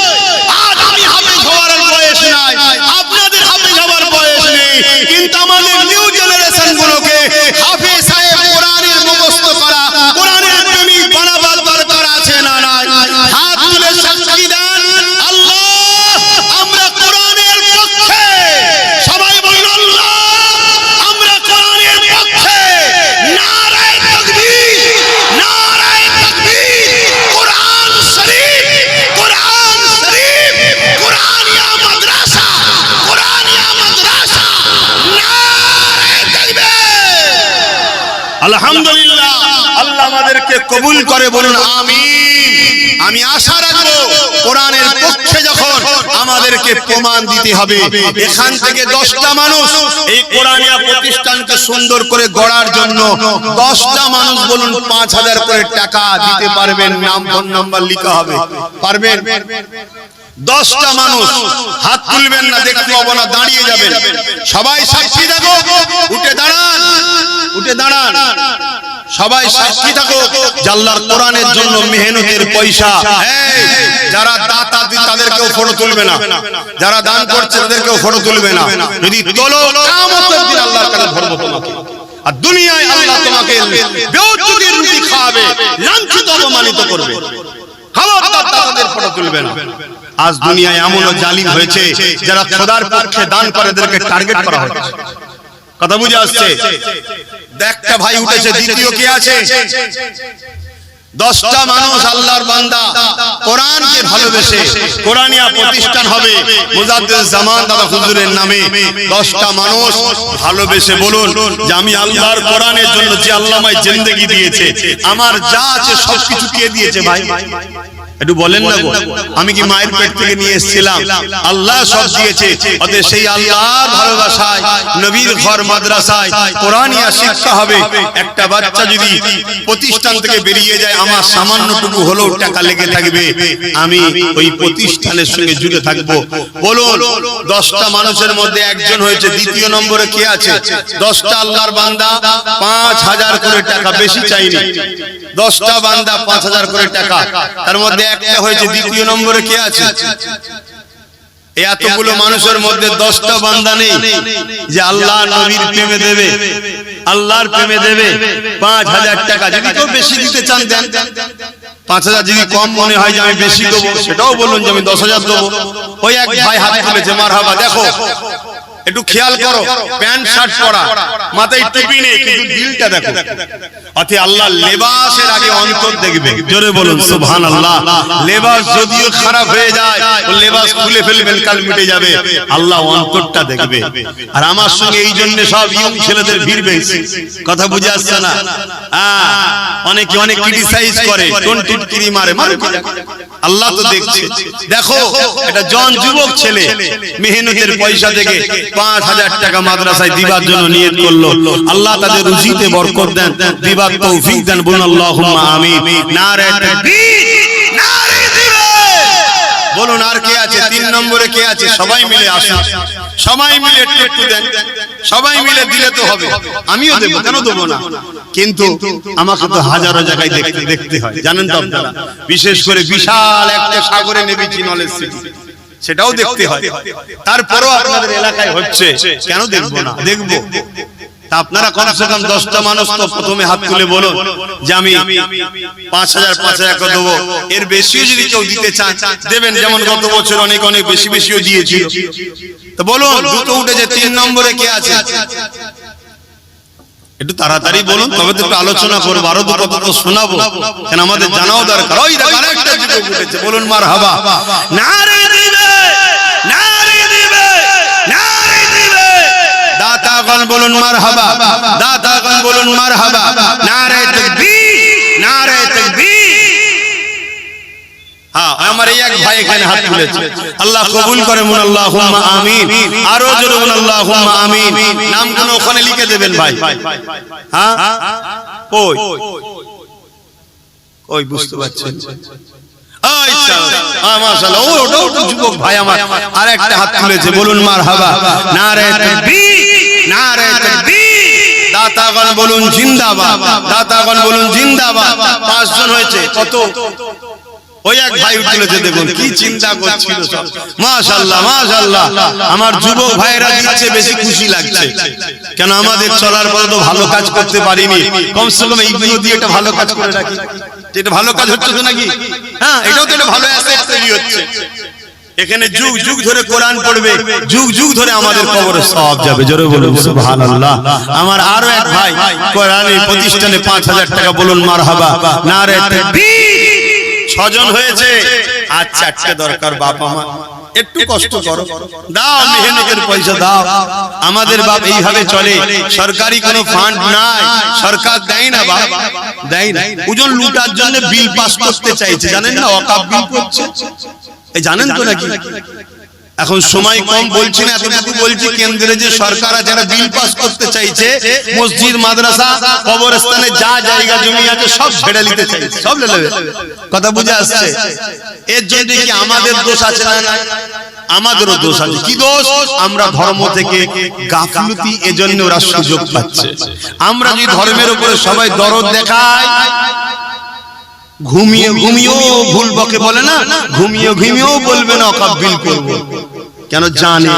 আজ আমি হাফেজ হওয়ার বয়স নাই, আপনাদের হাফেজ হওয়ার বয়স নেই, কিন্তু আমাদের নিউ জেনারেশন গুলোকে হাফেজ সাহেব কোরআনের মুখস্থ করা, কোরআনের প্রেমিক বানাবার দরকার আছে না নাই? হাত তুলে সাক্ষী দেন, আল্লাহ আমরা কোরআনের পক্ষে। সবাই বলুন, আল্লাহ আমরা কোরআনের পক্ষে। নারায়ে তাকবীর, নারায়ে তাকবীর। কোরআন শরীফ, কোরআন শরীফ, কোরআনিয়া মাদ্রাসা, কোরআনিয়া মাদ্রাসা। নারায়ে তাকবীর। আলহামদুলিল্লাহ, আল্লাহ আমাদেরকে কবুল করে, বলুন আমিন। আমি আশা রাখবো কোরআনের পক্ষে যখন আমাদেরকে প্রমাণ দিতে হবে, এখান থেকে 10টা মানুষ এই কোরআনিয়া প্রতিষ্ঠানকে সুন্দর করে গড়ার জন্য 10টা মানুষ বলুন 5000 করে টাকা দিতে পারবেন, নাম ফোন নাম্বার লেখা হবে, পারবেন? 10টা মানুষ হাত তুলবেন না, দেখতে পাবো না, দাঁড়িয়ে যাবেন। সবাই সাক্ষী থাকো, উঠে দাঁড়ান, উঠে দাঁড়ান, সবাই সাক্ষী থাকো আল্লাহর কোরআনের জন্য মেহনতের পয়সা। যারা দাতা তাদেরকেও ফটো তুলবে না, যারা দান করছে তাদেরকেও ফটো তুলবে না। যদি তোলো কিয়ামতের দিন আল্লাহর কাছে ধরবো তোমাকে, আর দুনিয়ায় আল্লাহ তোমাকে বেউজুতির রুটি খাওয়াবে, লাঞ্ছিত অপমানিত করবে। খবরদার তাদের ফটো তুলবে না। আজ দুনিয়ায় এমনও জালিম হয়েছে যারা খোদার পক্ষে দান করে এদেরকে টার্গেট করা হচ্ছে। কথা বুঝে আসছে? একটা ভাই উঠেছে, দ্বিতীয় কে আছে? 10টা মানুষ আল্লাহর বান্দা কোরআনকে ভালোবেসে কোরআনিয়া প্রতিষ্ঠান হবে মুজাদ্দিদ জামান দাদা হুজুরের নামে। 10টা মানুষ ভালোবেসে বলুন যে আমি আল্লাহর কোরআনের জন্য যে আল্লাহ আমায় জিন্দেগি দিয়েছে, আমার যা আছে সবকিছু কে দিয়েছে ভাই? একটু বলেন না গো, আমি কি মায়ের পেট থেকে নিয়ে এসেছিলাম? আল্লাহ সব দিয়েছে। অতএব সেই আল্লাহর ভালোবাসায় নবীর ঘর মাদ্রাসায় কোরআনিয়া শিক্ষা হবে। একটা বাচ্চা যদি প্রতিষ্ঠান থেকে বেরিয়ে যায়, আমার সামান্যটুকু হলেও টাকা লেগে থাকবে, আমি ওই প্রতিষ্ঠানের সঙ্গে জুড়ে থাকবো। বলুন 10টা মানুষের মধ্যে একজন হয়েছে, দ্বিতীয় নম্বরে কে আছে? 10টা আল্লাহর বান্দা 5000 করে টাকা, বেশি চাইনি। 10টা বান্দা 5000 করে টাকা, তার মধ্যে একটা হয়েছে। দ্বিতীয় নম্বরে কে আছে? এতগুলো মানুষের মধ্যে 10টা বান্দা নেই যে আল্লাহ নবীর প্রেমে দেবে, আল্লাহর প্রেমে দেবে 5000 টাকা। যদি কেউ বেশি দিতে চান দেন, 5000 যদি কম মনে হয় যে আমি বেশি দেবো, সেটাও বলুন যে আমি 10,000 দেবো। ওই এক ভাই হাত তুলেছে, মারহাবা। দেখো একটু খেয়াল করো, প্যান্ট শার্ট পরা, মাথায় টুপি নেই, কিন্তু দিলটা দেখো। অতি আল্লাহ লেবাসের আগে অন্তর দেখবে। জোরে বলুন সুবহানাল্লাহ। লেবাস যদিও খারাপ হয়ে যায়, ও লেবাস খুলে ফেলবেন, কাল মিটে যাবে। আল্লাহ অন্তরটা দেখবে। আর আমার সঙ্গে এই জন্য সব ইয়ং ছেলেদের ভিড় বেশি। কথা বুঝে আসছে না? অনেকে অনেক ক্রিটিসাইজ করে, কোন টিটকিরি মারে, আল্লাহ তো দেখছে। দেখো এটা জন যুবক ছেলে মেহনতের পয়সা থেকে 5000 টাকা মাদ্রাসায় দিবার জন্য নিয়ত করলো। আল্লাহ তাদের রুজিতে বরকত দেন, দিবার তৌফিক দেন। বলুন আল্লাহুম্মা আমিন। নারে তাকবীর, নারে দিবে। বলুন আর কে আছে? 3 নম্বরে কে আছে? সবাই মিলে আসুন, সবাই মিলে একটু দেন, সবাই মিলে দিলে তো হবে। আমিও দেব, কেন দেবো না? কিন্তু আমাকে তো হাজারো জায়গায় দেখতে হয়, জানেন তো আপনারা। বিশেষ করে বিশাল একটা সাগরে নেমেছি, নলেজ সিটি, সেটাও দেখতে হয়। তারপরও আপনাদের এলাকায় হচ্ছে, কেন দেখবো না? দেখবো। তা আপনারা কমসে কম 10টা মানুষ তো প্রথমে হাত তুলে বলুন যে আমি 5000 করে দেবো। এর বেশিও যদি কেউ দিতে চান দেবেন, যেমন গত বছর অনেক অনেক বেশি বেশিও দিয়েছিল। তো বলুন, দুটো উঠেছে। 3 নম্বরে কে আছে? একটু তাড়াতাড়ি বলুন, তবে তো একটু আলোচনা করবো, আরো দুটো কথা শোনাবো, কেন আমাদের জানাও দরকার। ওই দেখো আরেকটা যুবক উঠেছে, বলুন মারহাবা। নারে দিবে, নারে দিবে, নারে দিবে। দাতাগণ বলুন মারহাবা, দাতাগণ বলুন মারহাবা। নারে তাকবীর, নারে তাকবীর। হ্যাঁ, আমার এই এক ভাই এখানে হাত তুলেছে, আল্লাহ কবুল করে। বলুন আল্লাহুম্মা আমিন। আরো জোরে বলুন আল্লাহুম্মা আমিন। নামগুলো ওখানে লিখে দেবেন ভাই। হ্যাঁ, কই কই বুঝতে পারছেন? মাশাআল্লাহ, ওটাও তো যুবক ভাই আমার। আর একটা হাত তুলেছে, বলুন মারহাবা। নারে তাকবীর, নারে তাকবীর। দাতাগণ বলুন জিন্দাবাদ, দাতাগণ বলুন জিন্দাবাদ। 5 জন হয়েছে। কত? ওই এক ভাই উঠেছে, দেখুন কি চিন্তা করছিল সব। মাশাআল্লাহ, মাশাআল্লাহ। আমার যুবক ভাইরা দিচ্ছে, বেশি খুশি লাগছে। কেন আমাদের চলার পথে তো ভালো কাজ করতে পারিনি, কমসে কম এইগুলো দিয়ে একটা ভালো কাজ করে রাখি। এটা ভালো কাজ হচ্ছে তো নাকি? হ্যাঁ, এটাও তো একটা ভালো অ্যাসেট তৈরি হচ্ছে। এখানে যুগ যুগ ধরে কোরআন পড়বে, যুগ যুগ ধরে আমাদের কবরে সওয়াব যাবে। জোরে বলুন সুবহানাল্লাহ। আমার আরো এক ভাই কোরআনের প্রতিষ্ঠানে 5000 টাকা, বলুন মারহাবা। নারে তাকবীর। 6 জন হয়েছে। আর 4টে দরকার বাপ আমার। একটু কষ্ট করো, দাও মেহনতের পয়সা দাও। আমাদের বাপ এইভাবে চলে, সরকারি কোনো ফান্ড নাই, সরকার দেয় না বাপ, দেয় না। ওজন লুটার জন্য বিল পাস করতে চাইছে, জানেন না ওয়াকফ বিল করছে, এই জানেন তো নাকি? এখন সময় কম বলছি না, এতটুকু বলছি কেন্দ্রে যে সরকার আছে যারা বিল পাস করতে চাইছে, মসজিদ মাদ্রাসা কবরস্থানে যা জায়গা জমি আছে সব ছেড়ে নিতে চাইছে, সব নেবে। কথা বুঝে আসছে? এর জন্য কি আমাদের দোষ আছে না? আমাদেরও দোষ আছে। কি দোষ? আমরা ধর্ম থেকে গাফলতি, এজন্য ওরা সুযোগ পাচ্ছে। আমরা যদি ধর্মের উপরে সবাই দরদ দেখাই, ঘুমিয়ে ঘুমিয়েও ভুল বকে বলে না, ঘুমিয়ে ঘুমিয়েও বলবে না ওয়াকফ বিল করব, কেন জানে।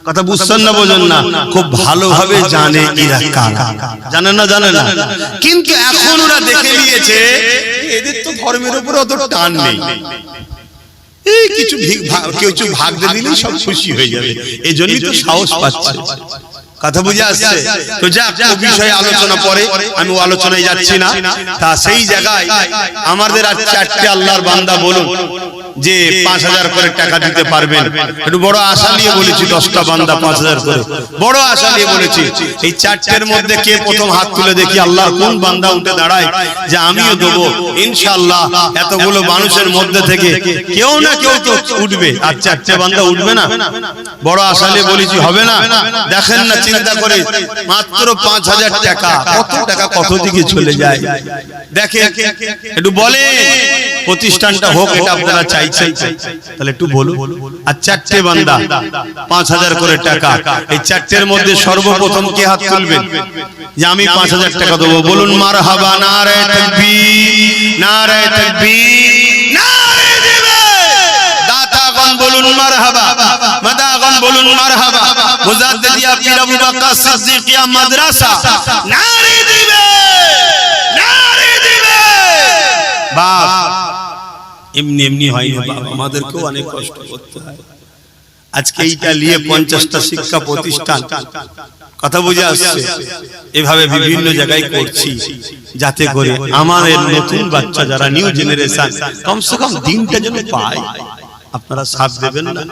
কথা বুঝছেন না, বোঝেন না? খুব ভালোভাবে জানে এরা কারা, জানে না, জানে না। কিন্তু এখন ওরা দেখে নিয়েছে এদের তো ধর্মের উপরে অত টান নেই, এই কিছু কিছু ভাগ দিয়ে দিলেই সব খুশি হয়ে যাবে, এই জন্যই তো সাহস পাচ্ছে। কথা বুঝে আসছে তো? যা বিষয়ে আলোচনা পরে, আমি ও আলোচনায় যাচ্ছি না। তা সেই জায়গায় আমাদের আর চারটে আল্লাহর বান্দা বলুন যে 5000 করে টাকা দিতে পারবেন, একটু বড় আশা নিয়ে বলেছি, 10টা বান্দা 5000 করে বড় আশা নিয়ে বলেছি। এই চারটের মধ্যে কে প্রথম হাত তুলে দেখি আল্লাহর কোন বান্দা উঠে দাঁড়ায় যে আমিও দেবো। ইনশাআল্লাহ এতগুলো মানুষের মধ্যে থেকে কেউ না কেউ তো উঠবে, আর চারটে বান্দা উঠবে না? বড় আশা নিয়ে বলেছি, হবে না? দেখেন না চিন্তা করে, মাত্র 5000 টাকা, কত টাকা কত দিকে চলে যায় দেখে। একটু বলে প্রতিষ্ঠানটা হোক, এটা আপনারা চাইছেন, তাহলে একটু বলুন। আর চারটে বান্দা 5000 করে টাকা, এই চারটের মধ্যে সর্বপ্রথম কে হাত তুলবেন যে আমি 5000 টাকা দেবো? বলুন মারহাবা, নারে তাকবীর, নারে তাকবীর, নারে তাকবীর। দাতাগণ বলুন মারহাবা, মাদাগণ বলুন মারহাবা। মুজাদ্দিদিয়া পীর আবু বকর সিদ্দিকিয়া মাদ্রাসা নারে দিবে, নারে দিবে। বাপ এমনি এমনি হয় না বাবা, আমাদেরকেও অনেক কষ্ট করতে হয়। আজকে এইটা নিয়ে 50টা শিক্ষা প্রতিষ্ঠান, কথা বুঝে আসছে, এভাবে বিভিন্ন জায়গায় করছি, যাতে করে আমাদের নতুন বাচ্চা যারা নিউ জেনারেশন কমসে কম দিনটা যেন পায়। আপনারা সাথ দেবেন না?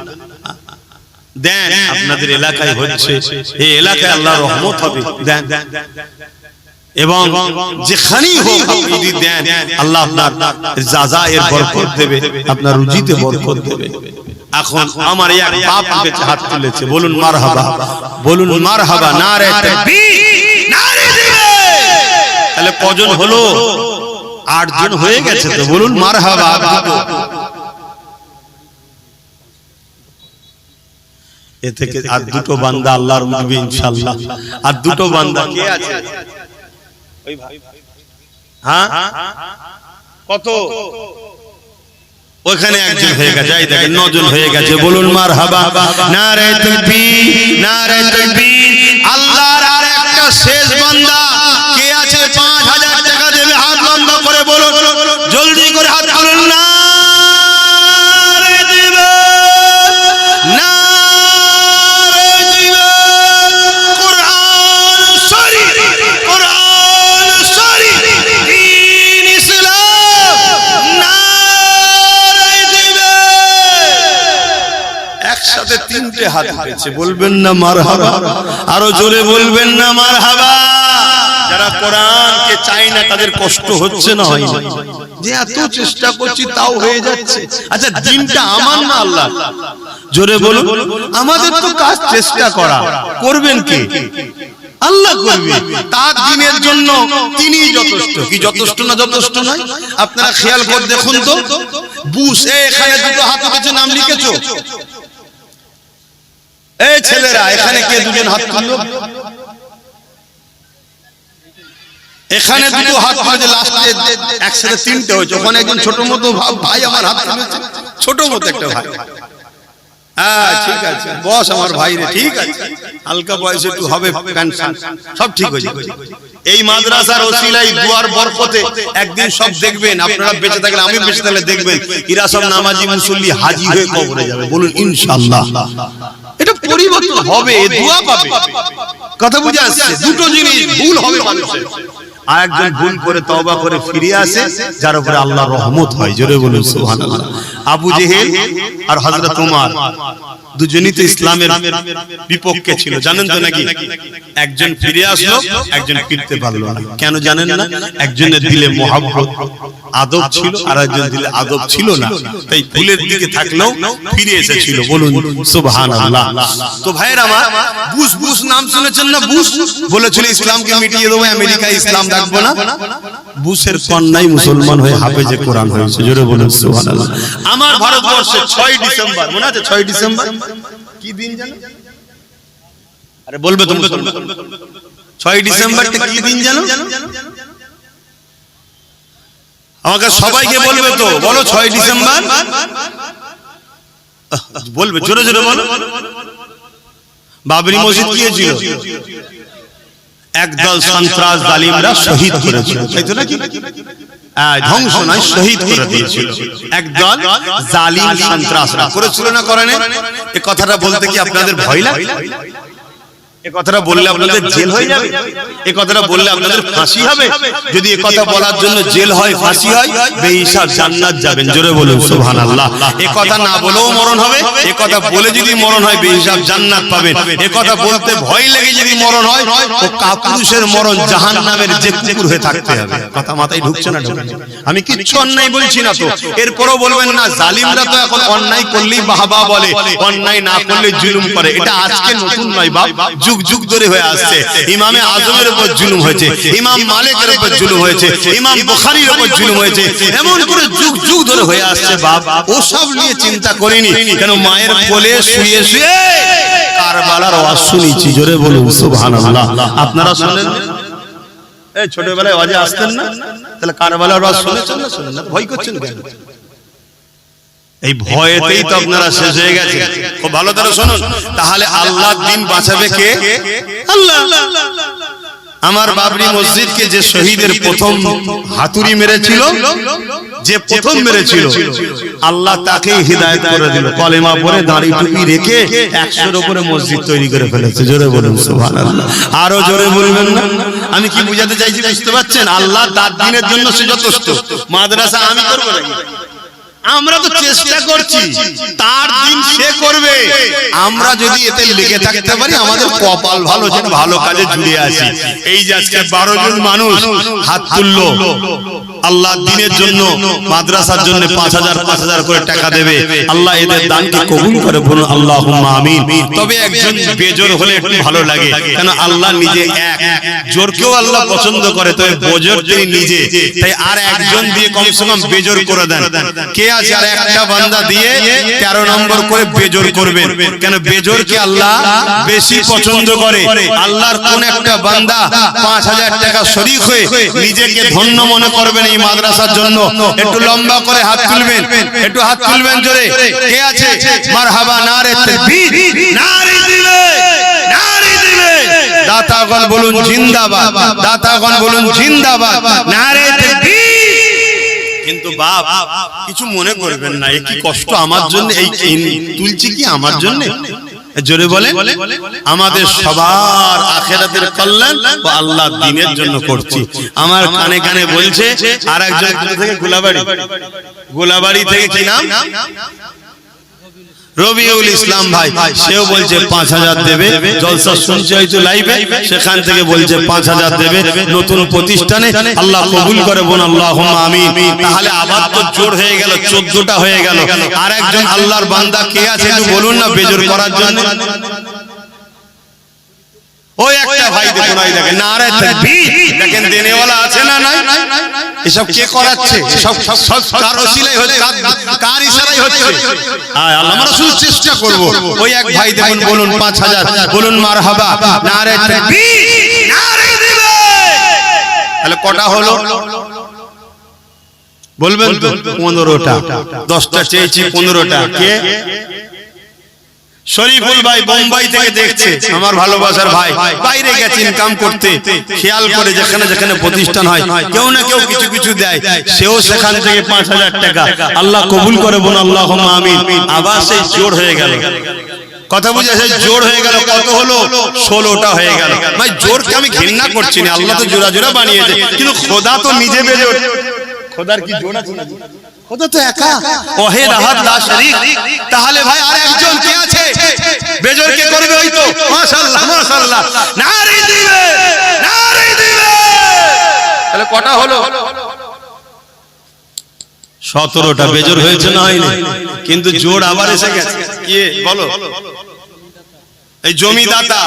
দেন, আপনাদের এলাকায় হচ্ছে, এই এলাকায় আল্লাহর রহমত হবে, দেন। এবং যেখানেই হোক আপনি দেন, আল্লাহ আপনার জাযায়ের বরকত দেবে, আপনার রুজিতে বরকত দেবে। এখন আমার এক বাপ বেঁচে হাত তুলেছে, বলুন মারহাবা, বলুন মারহাবা, নারে তাকবীর, নারে দিবে। তাহলে কজন হলো? 8 জন হয়ে গেছে তো, বলুন মারহাবা। এ থেকে আর দুটো বান্দা আল্লাহর উঠবে ইনশাআল্লাহ। আর দুটো বান্দা কে আছে? ওই ভাই, হ্যাঁ কত? ওখানে একজন হয়ে গেছে, এই দেখেন 9 জন হয়ে গেছে, বলুন মারহাবা, নারে তাকবীর, নারে তাকবীর। আল্লাহর আর একটা শেষ বান্দা কে আছে? 5000 টাকা দেবে, হাত বন্ধ করে বলুন, জলদি করে হাত তুলুন। নারে দিবে, নারে দিবে। কোরআন শরীফ, কোরআন শরীফ, দ্বীন ইসলাম, নারে দিবে। একসাথে 3টে হাত উঠেছে, বলবেন না মারহাবা? আরো জোরে বলবেন না মারহাবা? যারা কোরআনকে চায় না তাদের কষ্ট হচ্ছে না? হয় না? যে এত চেষ্টা করছি তাও হয়ে যাচ্ছে। আচ্ছা দিনটা আমার না আল্লাহ? জোরে বলুন। আমাদের তো কাজ চেষ্টা করা, করবেন কে? আল্লাহ করবে। তার দিনের জন্য তিনিই যথেষ্ট। কি যথেষ্ট না যথেষ্ট নয়? আপনারা খেয়াল করে দেখুন তো, বুশ এখানে দুটো হাত উঠেছে, নাম লিখেছো? এই ছেলেরা এখানে কে দুজন হাত তুললো? এখানে দুটো হাত তুলেছে, লাস্টে একসাথে 3টে হয়েছে। ওখানে একজন ছোট মতো ভাই আমার হাত তুলেছে, ছোট মতো একটা ভাই। হ্যাঁ ঠিক আছে বস, আমার ভাই রে, ঠিক আছে, হালকা বয়সে একটু হবে, পেনশন সব ঠিক হয়ে যাবে। এই মাদ্রাসার ওসিলায় দুয়ার বরকতে একদিন সব দেখবেন, আপনারা বেঁচে থাকলে, আমি বেঁচে থাকলে দেখবেন এরা সব নামাজি মুসল্লি হাজী হয়ে কবরে যাবে। বলুন ইনশাআল্লাহ। এটা পরিবর্তন হবে, দোয়া পাবে। কথা বুঝে আসছে? দুটো জিনিস ভুল হবে মানুষের, আর একজন ভুল করে তওবা করে ফিরে আসে, যার উপরে আল্লাহর রহমত হয়। জোরে বলুন সুবহানাল্লাহ। আবু জেহেল আর হযরত ওমর দুজনই তো ইসলামের বিপক্ষে ছিল, জানেন তো নাকি? একজন ফিরে আসলো, একজন ফিরতে পারলো না। কেন জানেন না? একজনের দিলে মহব্বত আদব ছিল, আর একজনের দিলে আদব ছিল না, তাই ভুলের দিকে থাকলেও ফিরে এসেছিল। বলুন সুবহানাল্লাহ। তো ভাইয়ের আমার, বুশ বুশ নাম শুনেছেন না? বুশ বলেছিল ইসলামকে মিটিয়ে দেবো, আমেরিকায় ইসলাম রাখবো না। বুশের কন্যাই মুসলমান হয়ে হাফেজে কোরআন হয়েছে। জোরে বলুন সুবহানাল্লাহ। আমার ভারতবর্ষে 6 ডিসেম্বর, মনে আছে 6 ডিসেম্বর কি দিন জানো? আরে বলবে তো মুসলমান। 6 ডিসেম্বরটা কি দিন জানো? আমাকে সবাইকে বলবে তো, বলো 6 ডিসেম্বর বলবে, জোরে জোরে বলো। বাবরি মসজিদ কি ছিল? একদল সন্ত্রাস জালিমরা শহীদ করেছিল, তাই তো নাকি? ধ্বংস নয়, শহীদ করে দিয়েছিল। একদল জালিম সন্ত্রাসরা করেছিল না, করে না? এই কথাটা বলতে কি আপনাদের ভয় লাগে? এই কথাটা বললে আপনাদের জেল হয়ে যাবে? এই কথাটা বললে আপনাদের ফাঁসি হবে? যদি এই কথা বলার জন্য জেল হয়, ফাঁসি হয়, বেহিসাব জান্নাত যাবেন। জোরে বলুন সুবহানাল্লাহ। এই কথা না বলেও মরণ হবে, এই কথা বলে যদি মরণ হয় বেহিসাব জান্নাত পাবেন। এই কথা বলতে ভয় লেগে যদি মরণ হয়, তো কাপুরুষের মরণ জাহান্নামের যে কুকুর হয়ে থাকতে হবে। কথা মাথায় ঢুকছে না? আমি কিচ্ছু অন্যায় বলছি না তো, এরপরও বলবেন না জালিমরা তো এখন অন্যায় করলেই বাহবা বলে, অন্যায় না করলে জুলুম করে। এটা আজকে নতুন নয় বাপ, যুগ যুগ ধরে হয়ে আসছে। ইমামে আজমের উপর জুলুম হয়েছে, ইমাম মালিকের উপর জুলুম হয়েছে, ইমাম বুখারীর উপর জুলুম হয়েছে, এমন করে যুগ যুগ ধরে হয়ে আসছে বাপ। ও সব নিয়ে চিন্তা করিনি, কেন মায়ের কোলে শুয়ে শুয়ে কারবালার ওয়াজ শুনেছি। জোরে বলুন সুবহানাল্লাহ। আপনারা শুনেন? এই ছোটবেলায় ওয়াজে আসতেন না? তাহলে কারবালার ওয়াজ শুনেছেন না? শুনেন না? ভয় করছেন কেন? এই ভয়েতেই তো আপনারা শেষ হয়ে গেছে। খুব ভালো করে শুনুন, তাহলে আল্লাহর দ্বীন বাঁচাবে কে? আল্লাহ। আমার বাবরি মসজিদকে যে শহীদের প্রথম হাতুড়ি মেরেছিল, যে প্রথম মেরেছিল, আল্লাহ তাকেই হিদায়াত করে দিল। কলেমা পড়ে দাড়ি টুপি রেখে 100-এর উপরে মসজিদ তৈরি করে ফেলেছে। জোরে বলুন সুবহানাল্লাহ। আরো জোরে বলবেন না? আমি কি বুঝাতে চাইছি বুঝতে পারছেন? আল্লাহ তার দ্বীনের জন্য সে যথেষ্ট। মাদ্রাসা আমি করব না, আমরা তো চেষ্টা করছি, তার দিন সে করবে। আমরা যদি এতে লেগে থাকতে পারি, আমাদের কপাল ভালো, যেন ভালো কাজে জুড়ে আছি। এই যে আজকে 12 জন মানুষ হাত তুললো আল্লাহর দ্বীনের জন্য, মাদ্রাসার জন্য 5000 করে টাকা দেবে। আল্লাহ এদের দানকে কবুল করে, বলুন আল্লাহুম্মা আমিন। তবে একজন বেজোর হলে একটু ভালো লাগে, কেন আল্লাহ নিজে এক, জোরকেও আল্লাহ পছন্দ করে, তবে বেজোর তিনি নিজে, তাই আর একজন দিয়ে কমসে কম বেজোর করে দেন। কে আছে আর একটা বান্দা দিয়ে 13 নম্বর করে বেজোর করবেন? কেন বেজোরকে আল্লাহ বেশি পছন্দ করে। আল্লাহর কোন একটা বান্দা 5000 টাকা শরীক হয়ে নিজেকে ধন্য মনে করবেন এই মাদ্রাসার জন্য? একটু লম্বা করে হাত তুলবেন, একটু হাত তুলবেন জোরে। কে আছে? মারহাবা, নারে তাকবীর, নারে দিলে, নারে দিলে। দাতাগণ বলুন জিন্দাবাদ, দাতাগণ বলুন জিন্দাবাদ, নারে তাকবীর। কিন্তু বাপ কিছু মনে করবেন না, এই কি কষ্ট আমার জন্য, এই তুলছি কি আমার জন্য? জোরে বলে, আমাদের সবার আখিরাতের কল্যাণ ও আল্লাহর দ্বীনের জন্য করছি। আমার কানে কানে বলছে আর একজন থেকে গোলাবাড়ি থেকে, কি নাম? রবিউল ইসলাম ভাই, সেও বলছে 5000 দেবে। জলসা শুনছে হয়তো লাইভে, সেখান থেকে বলছে 5000 দেবে নতুন প্রতিষ্ঠানে। আল্লাহ কবুল করে, বোন আল্লাহুম্মা আমিন। তাহলে আবার তো জোর হয়ে গেল, 14টা হয়ে গেল। আর একজন আল্লাহর বান্দা কে আছে একটু বলুন না বেজোর করার জন্য? ওই একটা ভাই দেখুন, ওই দেখেন নারে তাকবীর, দেখেন দেনেওয়ালা আছে না নাই? এসব কে করাচ্ছে? সব কার ওসিলাই হচ্ছে, কার ইশারায় হচ্ছে? আমরা শুধু চেষ্টা করব। ওই এক ভাই দেখুন, বলুন 5000, বলুন মারহাবা, নারে তাকবীর, নারে দিবে। তাহলে কটা হলো বলবেন তো? 15টা। 10টা চেয়েছি, 15টা। কে? শরীফুল ভাই বোম্বাই থেকে দেখছে, আমার ভালোবাসার ভাই, বাইরে গেছে ইনকাম করতে। খেয়াল করে যেখানে যেখানে প্রতিষ্ঠান হয় কেউ না কেউ কিছু কিছু দেয়, সেও সেখান থেকে 5000 টাকা। আল্লাহ কবুল করে, বোন আল্লাহুম্মা আমিন। আবার সেই জোর হয়ে গেল। কথা বুঝেছে? জোর হয়ে গেল, কত হলো? 16টা হয়ে গেল। ভাই জোরকে আমি ঘৃণা করছি না, আল্লাহ তো জোড়া জোড়া বানিয়েছে, কিন্তু খোদা তো নিজে বেজোড়। খোদার কি জোড়া ছিল? খোদা তো একা, ওয়াহিদ আহাদ লা শরীক। তাহলে ভাই আর একজন কে আছে? বেজোড় কে করবে? ওই তো মাশাআল্লাহ মাশাআল্লাহ, নারী দিবে নারী দিবে। তাহলে কটা হলো? 17টা। বেজোড় হয়েছে না হয়নি? কিন্তু জোর আবার এসে গেছে। কি বলো? এই জমিদাতা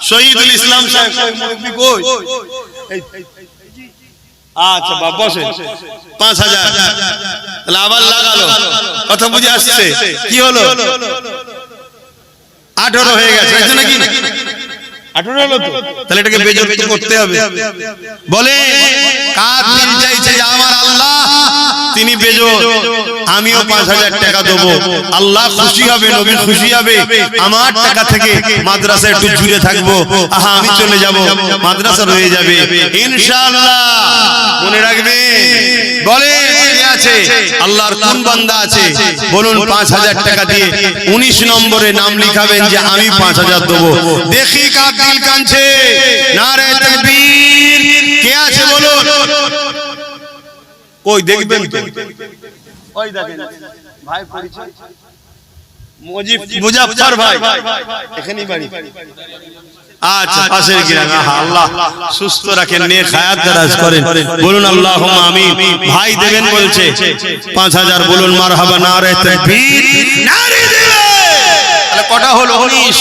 শহীদুল ইসলাম সাহেব মুরব্বি কই? আচ্ছা বাবা বসে। 5000 তাহলে আবার লাগালো। কথা বুঝে আসছে? কি হলো? 18 হয়ে গেছে, তাই তো নাকি? 18 হলো তো। তাহলে এটাকে বেজোড় করতে হবে। বলে কার দিল চাইছে যে আমার আল্লাহ তিনি বেজোড়, আমিও 5000 টাকা দেবো। আল্লাহ খুশি হবে, নবী খুশি হবে। আমার টাকা থেকে মাদ্রাসা একটু জুড়ে থাকবো, আহা আমি চলে যাব, মাদ্রাসা রয়ে যাবে ইনশাআল্লাহ। মনে রাখবে। বলে কে আছে? আল্লাহর কোন বান্দা আছে বলুন? 5000 টাকা দিয়ে 19 নম্বরে নাম লিখাবেন যে আমি 5000 দেবো। দেখি কার দিল কাঁদছে। নারে তাকবীর। কে আছে বলুন? কই দেখবেন তো? ওই দেখেন ভাই, পরিচয় মুজাফফর ভাই, এখানেই বাড়ি। আচ্ছা পাশের গ্রামে। আল্লাহ সুস্থ রাখেন, নেক হায়াত দারাজ করেন, বলুন আল্লাহুম্মা আমিন। ভাই দেবেন বলছে 5000, বলুন মারহাবা। নারে তাকবীর, নারে দিবে। তাহলে কটা হলো? 19।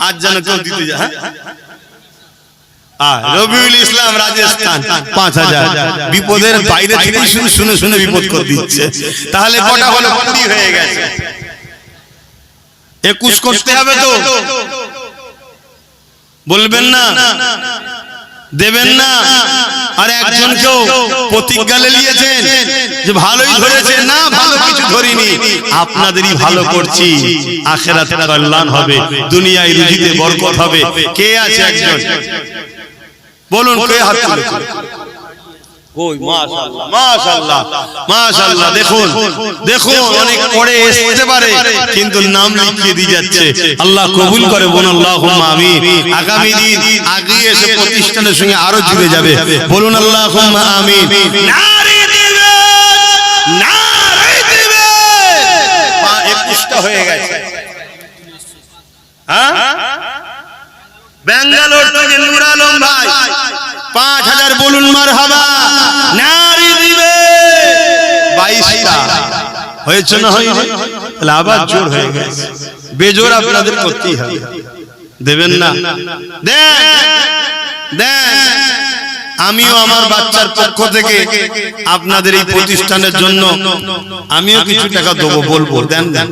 আজ যেন কেউ দিতে যায়। রবিউল ইসলাম রাজস্থান 5000। বিপদের বাইরে থেকে শুনে শুনে বিপদ করে দিচ্ছে। তাহলে কটা হলো? 20 হয়ে গেছে। 21 করতে হবে তো? বলবেন না? দেবেন না? আর একজনকেও প্রতিজ্ঞা নিয়েছেন যে ভালোই ধরেছে না, ভালো কিছু ধরিনি, আপনাদেরই ভালো করছি, আখিরাতে কল্যাণ হবে, দুনিয়ায় রুজিতে বরকত হবে। কে আছে একজন? বলুন কে হাত তুলেছে? কই? মাশাআল্লাহ মাশাআল্লাহ মাশাআল্লাহ। দেখুন দেখুন, অনেক পরে আসতে পারে কিন্তু নাম লিখিয়ে দিয়ে যাচ্ছে। আল্লাহ কবুল করে, বলুন আল্লাহুম্মা আমিন। আগামী দিন আগে এসে প্রতিষ্ঠানের সঙ্গে আরো জুড়ে যাবে, বলুন আল্লাহুম্মা আমিন। নারী দিবে নারী দিবে। 21টা হয়ে গেছে। হ্যাঁ, বেঙ্গালোর থেকে নূর আলম ভাই 5000, বলুন মারহাবা। নারী দিবে 22টা হয়েছে না হয়নি? তাহলে আবার জোর হয়ে গেছে। বেজোড় আপনাদের করতেই হবে। দেবেন না? দেন দেন। আমিও আমার বাচ্চার পক্ষ থেকে আপনাদের এই প্রতিষ্ঠানের জন্য আমিও কিছু টাকা দেবো, বলবো দেন দেন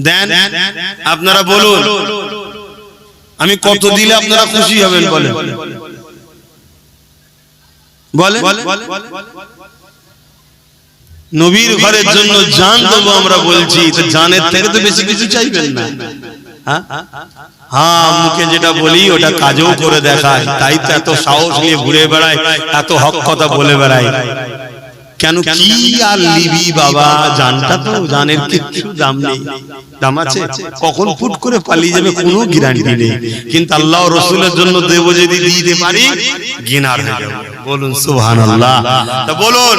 দেন। আপনারা বলুন আমি কত দিলে আপনারা খুশি হবেন? বলেন বলেন। নবীর ঘরের জন্য জান দেবো আমরা বলছি, তো জানের থেকে তো বেশি কিছু চাইবেন না। হ্যাঁ, মুখে যেটা বলি ওটা কাজেও করে দেখায়, তাই তো এত সাহস নিয়ে ঘুরে বেড়ায়, এত হক কথা বলে বেড়ায়। কেন কি আর লিবি বাবা? জানটা তো, জানের কিছু দাম নেই। দাম আছে, কখন ফুট করে পালিয়ে যাবে কোনো গ্যারান্টি নেই। কিন্তু আল্লাহ রাসূলের জন্য দেব, যদি দিতে পারি গিনার হয়ে যাবে। বলুন সুবহানাল্লাহ। তা বলুন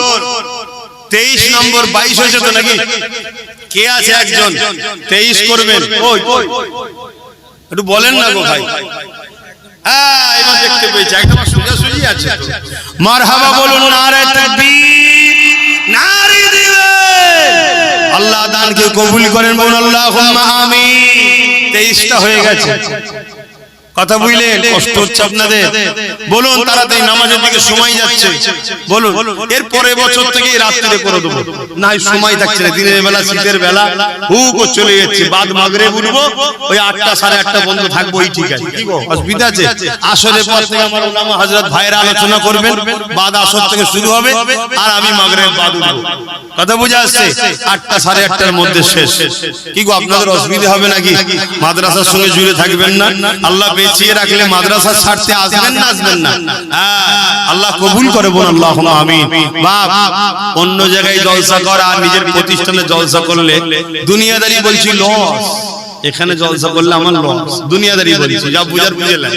23 নম্বর 22 হয়েছে তো নাকি? কে আছে একজন 23 করবেন? ওই একটু বলেন না গো ভাই। হ্যাঁ, এবার দেখতে পেয়েছি একদম সোজা সুজি আছে। মারহাবা, বলুন নারে তাকবীর। নারী দিবে। আল্লাহ দানকে কবুল করেন, বলুন আল্লাহুম্মা আমিন। 23টা হয়ে গেছে। কথা বুঝলেন? কষ্ট হচ্ছে আপনাদের? বলুন তাড়াতাড়ি, নামাজের দিকে সময় যাচ্ছে। বলুন এর পরের বছর থেকে রাত্রিতে করে দেবো, না সময় থাকছে না। দিনের বেলা, শীতের বেলা হুক চলে যাচ্ছে। বাদ মাগরিব উঠবো, ওই 8টা 8:30 বন্ধ থাকবো, এই ঠিক আছে। কি গো, অসুবিধা আছে? আসরের পর থেকে আমার উলামা হযরত ভাইরা আলোচনা করবেন, বাদ আসর থেকে শুরু হবে, আর আমি মাগরিব বাদ উঠবো। কথা বুঝে আসছে? 8টা 8:30 মধ্যে শেষ। কি গো, আপনাদের অসুবিধা হবে নাকি? মাদ্রাসার সঙ্গে জুড়ে থাকবেন না? আল্লাহ বেঁচিয়ে রাখলে মাদ্রাসা ছাড়তে আসবেন না? আসবেন না? আল্লাহ কবুল করে, বলুন আল্লাহুম্মা আমিন। বাপ, অন্য জায়গায় জলসা করা আর নিজের প্রতিষ্ঠানে জলসা করলে দুনিয়াদারি বলছি লস। এখানে জলসা করলে আমার লস, দুনিয়াদারি বলছি, যা বুঝার বুঝেলেন।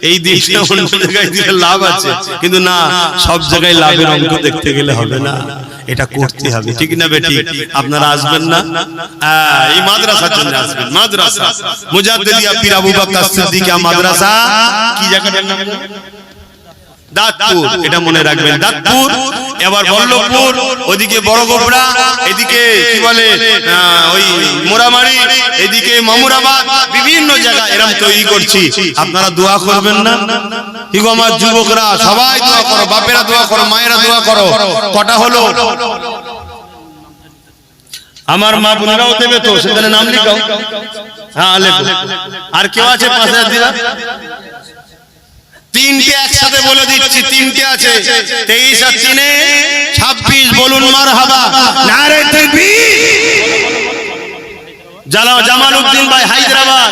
এই দিকটা অন্য জায়গায় দিলে লাভ আছে, কিন্তু না, সব জায়গায় লাভের অঙ্ক দেখতে গেলে হবে না, এটা করতে হবে, ঠিক না বেটি? আপনারা আসবেন না? এই মাদ্রাসার জন্য আসবেন। মাদ্রাসা মুজাদ্দিদিয়া পীর আবু বকর সিদ্দিকী মাদ্রাসা, কি জায়গাটার নাম? দাঁতপুর, এটা মনে রাখবেন, দাঁতপুর। এবার বল্লভপুর, ওদিকে বড় গোবরা, এদিকে কি বলে ওই মোরামারি, এদিকে মামুরাবাদ, বিভিন্ন জায়গা এরকম তৈরি করছি। আপনারা দোয়া করবেন না? কি গো আমার যুবকরা, সবাই দোয়া করো, বাপেরা দোয়া করো, মায়েরা দোয়া করো। কটা হলো? আমার মা বোনেরাও দেবে তো, সেখানে নাম লিখাও। হ্যাঁ লেখো। আর কেউ আছে 5000 দিলা? তিনটে একসাথে বলে দিচ্ছি, তিনটে আছে, 23 আর 3 26। বলুন মারহাবা, নারে তাকবীর। জামালউদ্দিন ভাই হায়দ্রাবাদ,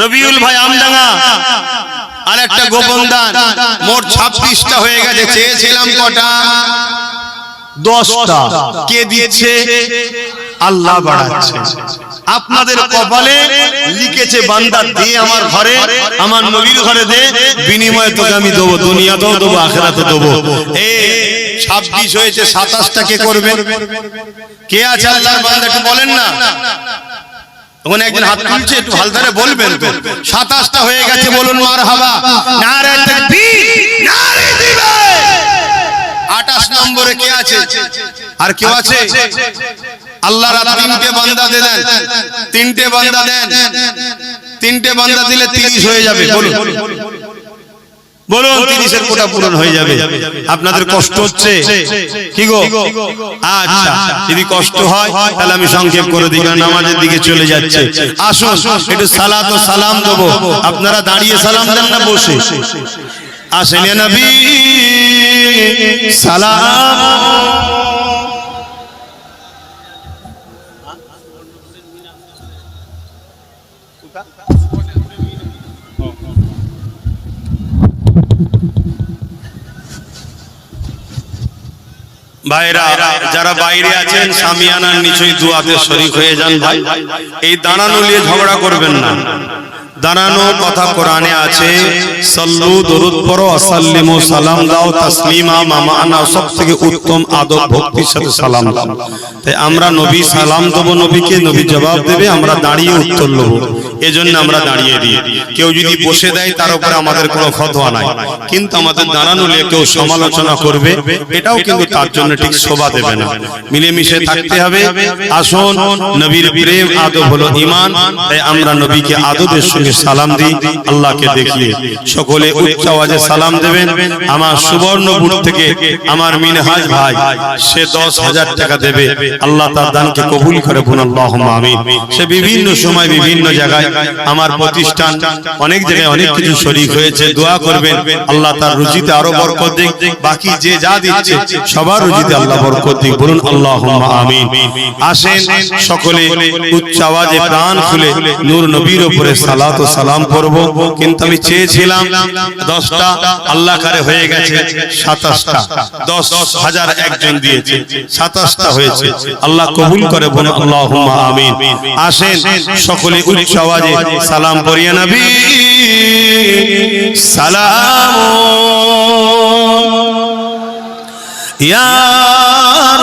রবিউল ভাই আমডাঙ্গা, আর একটা গোপন দান, মোট 26টা হয়ে গেছে। চেয়েছিলাম কটা? 10টা। কে দিচ্ছে? আল্লাহ বাড়াচ্ছে। আপনাদের কপালে লিখেছে বান্দা দে আমার ঘরে, আমার নবীর ঘরে দে, বিনিময়ে তোকে আমি দেবো, দুনিয়াতেও দেবো, আখিরাতেও দেবো। এই 26 হয়েছে, 27টা কে করবে? কে আছে আল্লাহর বান্দা একটু বলেন না? ওখানে একজন হাত তুলছে, একটু হালদারে বলবেন তো। 27টা হয়ে গেছে, বলুন মারহাবা, নারে তাকবীর, নারে দিবে। 28 নম্বরে কে আছে? আর কেউ আছে? আল্লাহর 3টে বান্দা দেন, 3টে বান্দা দেন, 3টে বান্দা দিলে 30 হয়ে যাবে। বলুন বলুন, 30-এর কোটা পূরণ হয়ে যাবে। আপনাদের কষ্ট হচ্ছে কি গো? আচ্ছা, যদি কষ্ট হয় তাহলে আমি সংক্ষেপ করে দিই, কারণ নামাজের দিকে চলে যাচ্ছে। আসুন একটু সালাত ও সালাম দেবো। আপনারা দাঁড়িয়ে সালাম দেন না বসে? আসেন ইয়া নবী সালাম। ভাইরা যারা বাইরে আছেন, সামিয়ানার নিচেই দুয়াতে শরীক হয়ে যান। ভাই, এই দাঁড়ানো নিয়ে ঝগড়া করবেন না। দাঁড়ানো কথা কোরআনে আছে, সাল্লু দরুদ পড়ো, আসাল্লিমু সালাম দাও, তাসলিমা মামানা, সবথেকে উত্তম আদব ভক্তির সাথে সালাম দাও। তাই আমরা নবী সালাম দেব, নবীকে, নবী জবাব দেবে, আমরা দাঁড়িয়ে উত্তর নেব। এজন্য আমরা দাঁড়িয়ে দিই। কেউ যদি বসে দেয় তার উপরে আমাদের কোনো ফতোয়া নাই, কিন্তু আমাদের দাঁড়ানো নিয়ে কেউ সমালোচনা করবে, এটাও কিন্তু তার জন্য ঠিক শোভা দেবে না। মিলেমিশে থাকতে হবে। আসুন, নবীর প্রেম আদব হলো ঈমান, তাই আমরা নবীকে আদবের সঙ্গে সালাম দিই, আল্লাহকে দেখিয়ে। সকলে উচ্চ আওয়াজে সালাম দেবেন। আমার সুবর্ণপুর থেকে আমার মিনহাজ ভাই, সে 10,000 টাকা দেবে, আল্লাহ তার দানকে কবুল করে, বলুন আল্লাহুম্মা আমিন। সে বিভিন্ন সময় বিভিন্ন জায়গায়, আমার প্রতিষ্ঠান অনেক জায়গায় অনেক কিছু শরীক হয়েছে, দোয়া করবেন আল্লাহ তার রুজিতে আরো বরকত দিক। বাকি যে যা দিচ্ছে সবার রুজিতে আল্লাহ বরকত দিক, বলুন আল্লাহুম্মা আমিন। আসেন সকলে উচ্চ আওয়াজে প্রাণ খুলে নূর নবীর উপরে সালাত ও সালাম করব। কিন্তু আমি চেয়েছিলাম 10টা, আল্লাহ কারে হয়ে গেছে 27টা। 10,000 একজন দিয়েছে, 27টা হয়েছে, আল্লাহ কবুল করে, বলুন আল্লাহুম্মা আমিন। আসেন সকলে উচ্চ আওয়াজে সালাম পড়িয়ে নবী সালাম ইয়া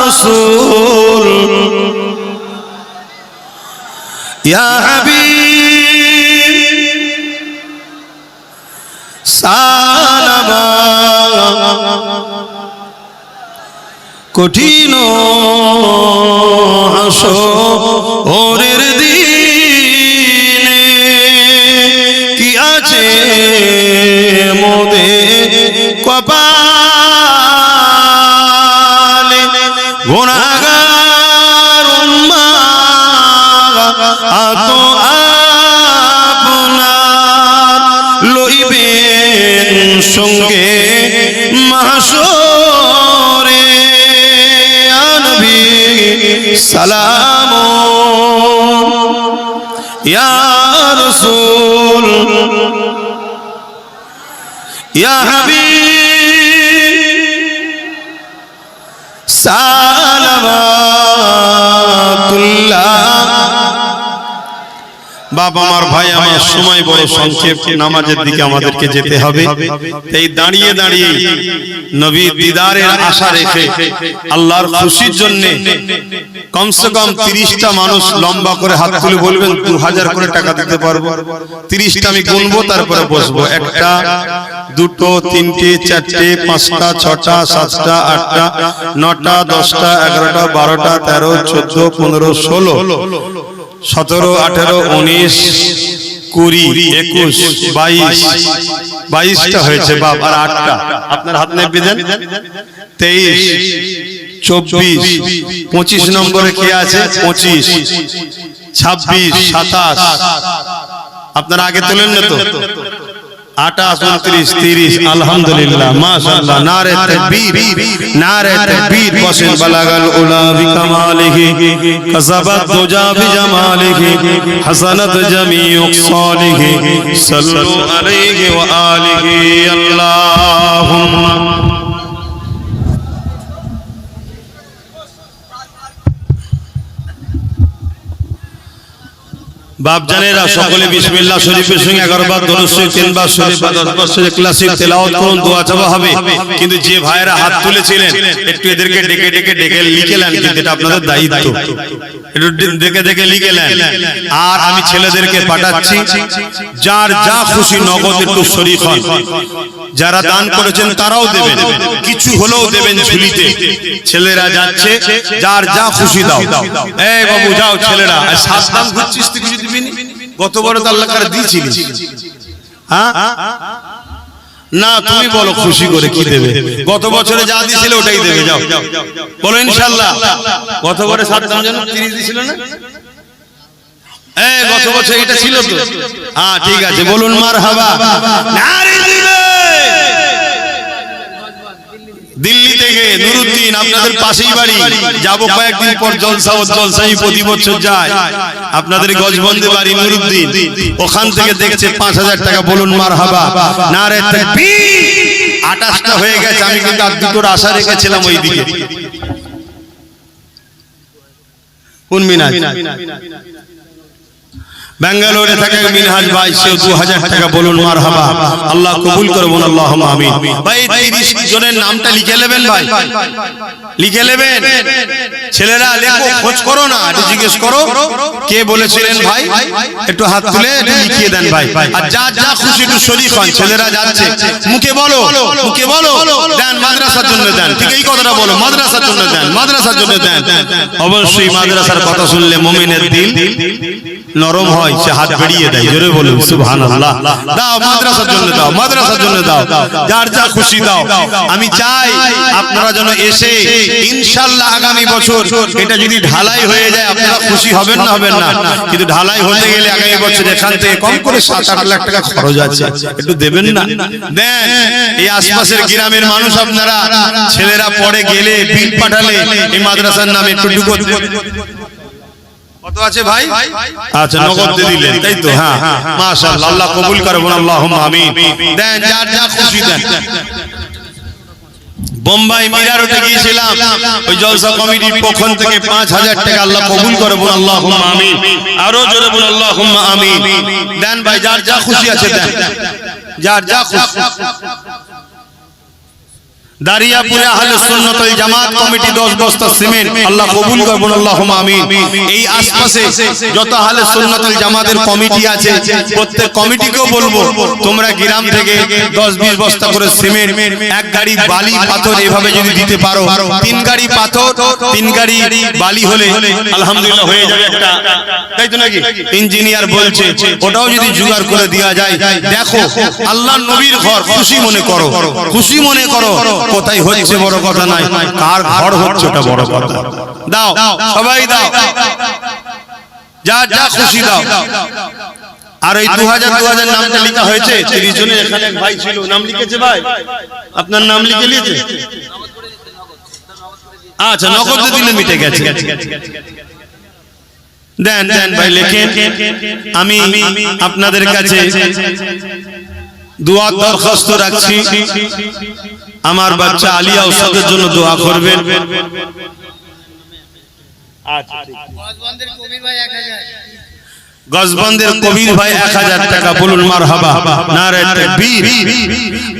রাসূল ইয়া হাবিব সালাম। কঠিন হাসরের দিনে কি আছে মোদের কপালে, গুনাহগার উম্মাত আপনার লইবেন সঙ্গে মাহশরে। নবী সালাম ইয়া রাসূল ইয়া হাবিব সালাওয়াতুল্লাহ বাপ আমার ভাই আমার সময় বড় সংক্ষেপ, নামাজের দিকে আমাদেরকে যেতে হবে। এই দাঁড়িয়ে দাঁড়িয়ে নবীর দিদারের আশা রেখে আল্লাহর খুশির জন্য কমসে কম 30টা মানুষ লম্বা করে হাত তুলে বলবেন 2000 করে টাকা দিতে পারবো। 30টা আমি গুনবো, তারপরে বসবো। 1টা 2টো 3টে 4টে 5টা 6টা 7টা 8টা 9টা 10টা 11টা 12টা 13 14 15 16 17 18 19 20 21 22 22টা হয়েছে বাপ, আর 8টা আপনার হাত নেবে দেন। 23 24 25 নম্বরে কে আছে? 25 26 27 আপনারা আগে তোলেন না তো? 28 29 30 আলহামদুলিল্লাহ মাশাআল্লাহ। নারে তাকবীর, নারে তাকবীর। বসেন। বালাগাল উলা বিকামালিহি কাসাবাত দুজা বিজামালিহি হাসানাত জামিউ সালিহি সাল্লু আলাইহি ওয়া আলিহি আল্লাহুম্মা। বাপ জানেরা সকলে বিসমিল্লাহ শরীফের সঙ্গে 11 বার দরুদ শরীফ 3 বার শরীফ 10 বার শরীফ ক্লাসিক তেলাওয়াত করুন, দোয়া চাওয়া হবে। কিন্তু যে ভাইরা হাত তুলেছিলেন একটু এদেরকে ডেকে লিখে নেন, কিন্তু এটা আপনাদের দায়িত্ব, একটু ডেকে লিখে নেন। আর আমি ছেলেদেরকে পাঠাচ্ছি, যার যা খুশি নগদ একটু শরীক হন। যারা দান করেছেন তারাও দেবেন, কিছু হলেও দেবেন ঝুলিতে। ছেলেরা যাচ্ছে, যার যা খুশি দাও। এই বাবু যাও ছেলেরা, সাত দাম ঘুরছিস তুই, কিছু দিবি নি? গত বড় তো আল্লাহ কার দিয়েছিলিস, হ্যাঁ না? তুমি বলো খুশি করে কি দেবে? গত বছরে যা দিয়েছিলে ওটাই দেবে, যাও বলো ইনশাআল্লাহ। গত বছরে সাত দাম যেন 30 দিয়েছিল না? গত বছর এটা ছিল তো, হ্যাঁ ঠিক আছে, বলুন মারহাবা। দিল্লি থেকে নুরুদ্দিন, আপনাদের পাশেই বাড়ি, যাবো কয়েকদিন পর। জলসাই প্রতি বছর যায়। আপনাদের গজবন্দে বাড়ি নুরুদ্দিন, ওখান থেকে দেখছে 5000 টাকা, বলুন মারহাবা। নারে তাকবীর। 28টা হয়ে গেছে, আমি কিন্তু আর 2টোর আশা রেখেছিলাম ওই দিকে। কোন মিনাজ? বেঙ্গালুরু থেকে মিনহাজ ভাই, সেও 2000 টাকা, বলুন মারহাবা। আল্লাহ কবুল করুন, আল্লাহুম্মা আমিন। ভাই 30 জনের নামটা লিখে নেবেন, ভাই লিখে নেবেন। ছেলেরা লেখো, খোঁজ করো না, একটু জিজ্ঞেস করো কে বলেছিলেন ভাই, একটু হাত তুলে একটু লিখিয়ে দেন ভাই। আর যা খুশি একটু শরীক হন। ছেলেরা যাচ্ছে, মুখে বলো দেন, মাদ্রাসার জন্য দেন। ঠিক এই কথাটা বলো, মাদ্রাসার জন্য দেন, মাদ্রাসার জন্য দেন। অবশ্যই মাদ্রাসার কথা শুনলে মুমিনের দিল নরম হয়, সে হাত বেরিয়ে দেয়। জোরে বলুন সুবহানাল্লাহ। দাও মাদ্রাসার জন্য দাও, মাদ্রাসার জন্য দাও, যার যা খুশি দাও। আমি চাই আপনারা যেন এসে ইনশাআল্লাহ আগামী বছর এটা যদি ঢালাই হয়ে যায়, আপনারা খুশি হবেন না? হবেন না? কিন্তু ঢালাই হতে গেলে আগামী বছর এখান থেকে কম করে 7-8 লাখ টাকা খরচ আছে, একটু দেবেন না? দেন। এই আশপাশের গ্রামের মানুষ আপনারা, ছেলেরা পড়ে গেলে বিল পাঠালে এই মাদ্রাসার নামে একটু কত আছে ভাই? আচ্ছা, নগদ দিয়ে দিলেন, তাই তো? হ্যাঁ মাশাআল্লাহ, আল্লাহ কবুল করুন, আল্লাহুম্মা আমিন। দেন, যার যা খুশি দেন। বোম্বাই মিরা রোডে গিয়েছিলাম, ওই জলসা কমিটির পক্ষ থেকে 5000 টাকা, আল্লাহ কবুল করুন, আল্লাহুম্মা আমিন। আরো জোরে বলুন আল্লাহুম্মা আমিন। দেন ভাই, যার যা খুশি আছে দেন, যার যা খুশি। দারিয়াপুরে আহলে সুন্নাত ওয়াল জামাত কমিটি 10 বস্তা সিমেন্ট, আল্লাহ কবুল করুন, আল্লাহুম্মা আমিন। এই আশপাশে যত আহলে সুন্নাত ওয়াল জামাতের কমিটি আছে, প্রত্যেক কমিটিকেও বলবো, তোমরা গ্রাম থেকে 10-20 বস্তা করে সিমেন্ট, 1 গাড়ি বালি পাথর এভাবে যদি দিতে পারো, 3 গাড়ি পাথর 3 গাড়ি বালি হলে আলহামদুলিল্লাহ হয়ে যাবে একটা, তাই তো নাকি? ইঞ্জিনিয়ার বলছে ওটাও যদি জোগাড় করে দেওয়া যায়। দেখো আল্লাহর নবীর ঘর, খুশি মনে করো, খুশি মনে করো। কোথায় হচ্ছে বড় কথা নাই, কার ঘর হচ্ছে ওটা বড় কথা। দাও সবাই দাও, যা খুশি দাও। আর ওই 2000 নামটা লেখা হয়েছে 30 জনের। এখানে এক ভাই ছিল, নাম লিখেছে ভাই, আপনার নাম লিখে নিয়েছে? আচ্ছা, নগদ দিলে মিটে গেছে। দেন ভাই লেখেন। আমি আপনাদের কাছে দোয়া দরখাস্ত রাখছি, আমার বাচ্চা আলিয়া উস্তাদের জন্য দোয়া করবেন। গজবন্দের কবির ভাই 1000 টাকা, বলুন মারহাবা, নারে তাকবীর।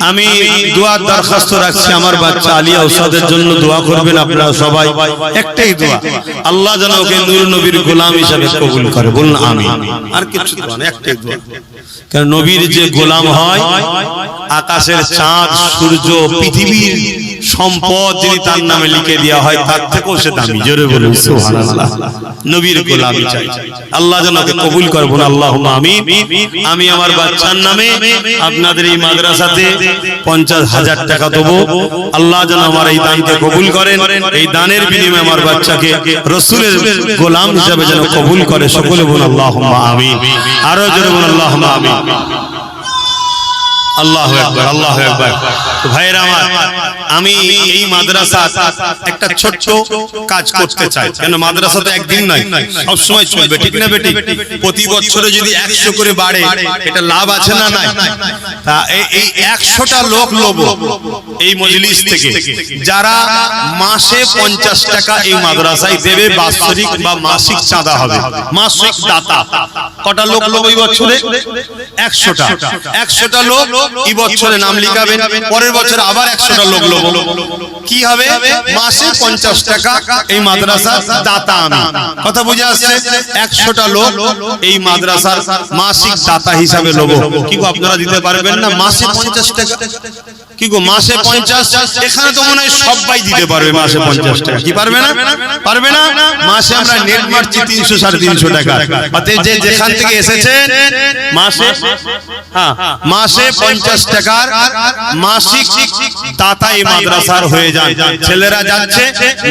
আমি দোয়ার দরখাস্ত রাখছি, আমার বাচ্চা আলিয়া উস্তাদের জন্য দোয়া করবেন আপনারা সবাই। একটাই দোয়া, আল্লাহ যেন ওকে নূর নবীর গোলাম হিসেবে কবুল করে, বলুন আমিন। আর কিছু দোয়া না, একটাই দোয়া। কারণ নবীর যে গোলাম হয়, আকাশের চাঁদ সূর্য পৃথিবীর সম্পদ যদি তার নামে লিখে দেওয়া হয়, তার থেকেও সে দামি। জোরে বলুন সুবহানাল্লাহ। নবীর গোলামি চাই, আল্লাহ যেন ওকে কবুল করবেন, আল্লাহুম্মা আমিন। আমি আমার বাচ্চার নামে আপনাদের এই মাদ্রাসাতে 50,000 টাকা দেবো। আল্লাহ যেন আমার এই দানকে কবুল করেন, এই দানের বিনিময়ে আমার বাচ্চাকে রাসূলের গোলাম হিসেবে যেন কবুল করে। সকলে বলুন আল্লাহুম্মা আমিন। আরো জোরে বলুন আল্লাহুম্মা আমিন। আল্লাহু আকবার, আল্লাহু আকবার। ভাইরা আমার, আমি এই মাদ্রাসা একটা ছোট্ট কাজ করতে চাই। কেন মাদ্রাসা তো একদিন নয়, সব সময় চলবে, ঠিক না বেটি? প্রতি বছরে যদি 100 করে বাড়ে, এটা লাভ আছে না নাই? তা এই 100টা লোক লোব এই মজলিস থেকে, যারা মাসে 50 টাকা এই মাদ্রাসায় দেবে, বাৎসরিক বা মাসিক চাঁদা হবে, মাসিক দাতা। কটা লোক লোব এই বছরে? 100টা। 100টা লোক এই বছরে নাম লিখাবেন, পরের বছর আবার 100টা লোক লোব। কি হবে? মাসে 50 টাকা এই মাদ্রাসার দাতা আমি। কথা বুঝে আসছে? 100টা লোক এই মাদ্রাসার মাসিক দাতা হিসাবে লোব। কি গো আপনারা দিতে পারবেন না? মাসে 50 টাকা, কি গো মাসে 50? এখানে তো মনে হয় সবাই দিতে পারবে মাসে 50 টাকা। কি পারবে না? পারবে না? মাসে আমরা নেট মারছি 300 350 টাকা। অতএব যে যেখান থেকে এসেছেন মাসে, হ্যাঁ, মাসে 50 টাকার মাসিক দাতা এই মাদ্রাসার হয়ে যান। ছেলেরা যাচ্ছে,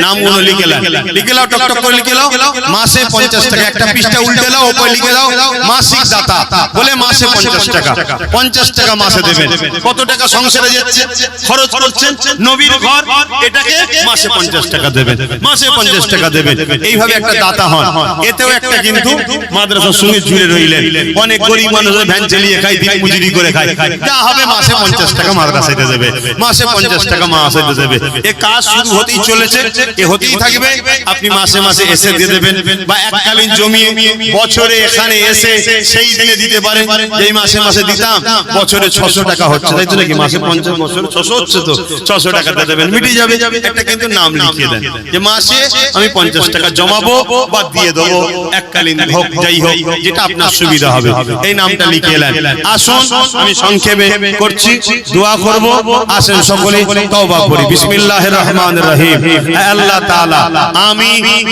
নামগুলো লিখে নাও, লিখে নাও, টক টক করে লিখে নাও। মাসে 50 টাকা, একটা পৃষ্ঠা উল্টে নাও, উপরে লিখে দাও মাসিক দাতা বলে মাসে 50 টাকা। 50 টাকা মাসে দেবেন। কত টাকা সংসারে যাচ্ছে, খরচ করছেন? নবীর ঘর, এটাকে মাসে 50 টাকা দেবেন, মাসে 50 টাকা দেবেন। এইভাবে একটা দাতা হন। এতেও একটা কিন্তু মাদ্রাসার সঙ্গে জুড়ে রইলেন। অনেক গরিব মানুষ ভ্যান চালিয়ে খায়, দিন মজুরি করে খায়, যা হবে মাসে 50 টাকা মাদ্রাসায় দেবে, মাসে 50 টাকা মাসে দেবে। এই কাজ শুরু হতেই চলেছে, এ হতেই থাকবে। আপনি মাসে মাসে এসে দিয়ে দেবেন, বা এককালীন জমিয়ে বছরে এখানে এসে সেই দিনে দিতে পারেন। যেই মাসে মাসে দিতাম, বছরে 600 টাকা হচ্ছে, তাই তো নাকি? মাসে 50 বছরে 600 হচ্ছে, তো 600 টাকা দিয়ে দেবেন, মিটে যাবে। একটা কিন্তু নাম লিখিয়ে দেন যে মাসে আমি 50 টাকা জমাবো বা দিয়ে দেবো, এককালীন হোক যাই হোক, যেটা আপনার সুবিধা হবে, এই নামটা লিখিয়ে নেন। আসুন আমি সংক্ষেপে করছি, দোয়া করব। আসেন সকলে তওবা করি। বিসমিল্লাহির রহমানির রহিম। হে আল্লাহ তাআলা, আমি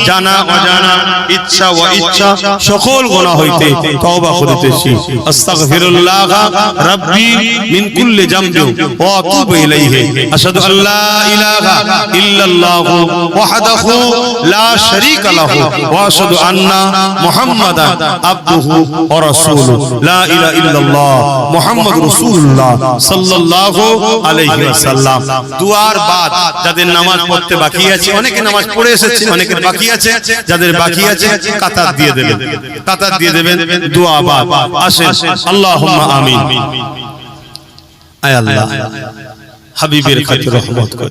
জানা অজানা, ইচ্ছা ও ইচ্ছা সকল গুনাহ হইতে তওবা করিতেছি। আস্তাগফিরুল্লাহ রাব্বি মিন কুল্লি যামবি ওয়া আতুবু ইলাইহি। আশহাদু আল্লা ইলাহা ইল্লাল্লাহু ওয়াহদাহু লা শারীকা লাহু ওয়া আশহাদু আন্না মুহাম্মাদান আবদুহু ওয়া রাসূলুহু। লা ইলাহা ইল্লাল্লাহ মুহাম্মাদুর রাসূলুল্লাহ সাল্লাল্লাহু আলাইহি ওয়াসাল্লাম। দুয়ার বাদ যাদের নামাজ পড়তে বাকি আছে, অনেকে নামাজ পড়ে এসেছে, অনেকের বাকি আছে, যাদের বাকি আছে কাতার দিয়ে দেবেন, কাতার দিয়ে দেবেন। দুয়া বাদ আসেন। আল্লাহুম্মা আমিন। আয় আল্লাহ, হাবিবের খাতির রহমত কর।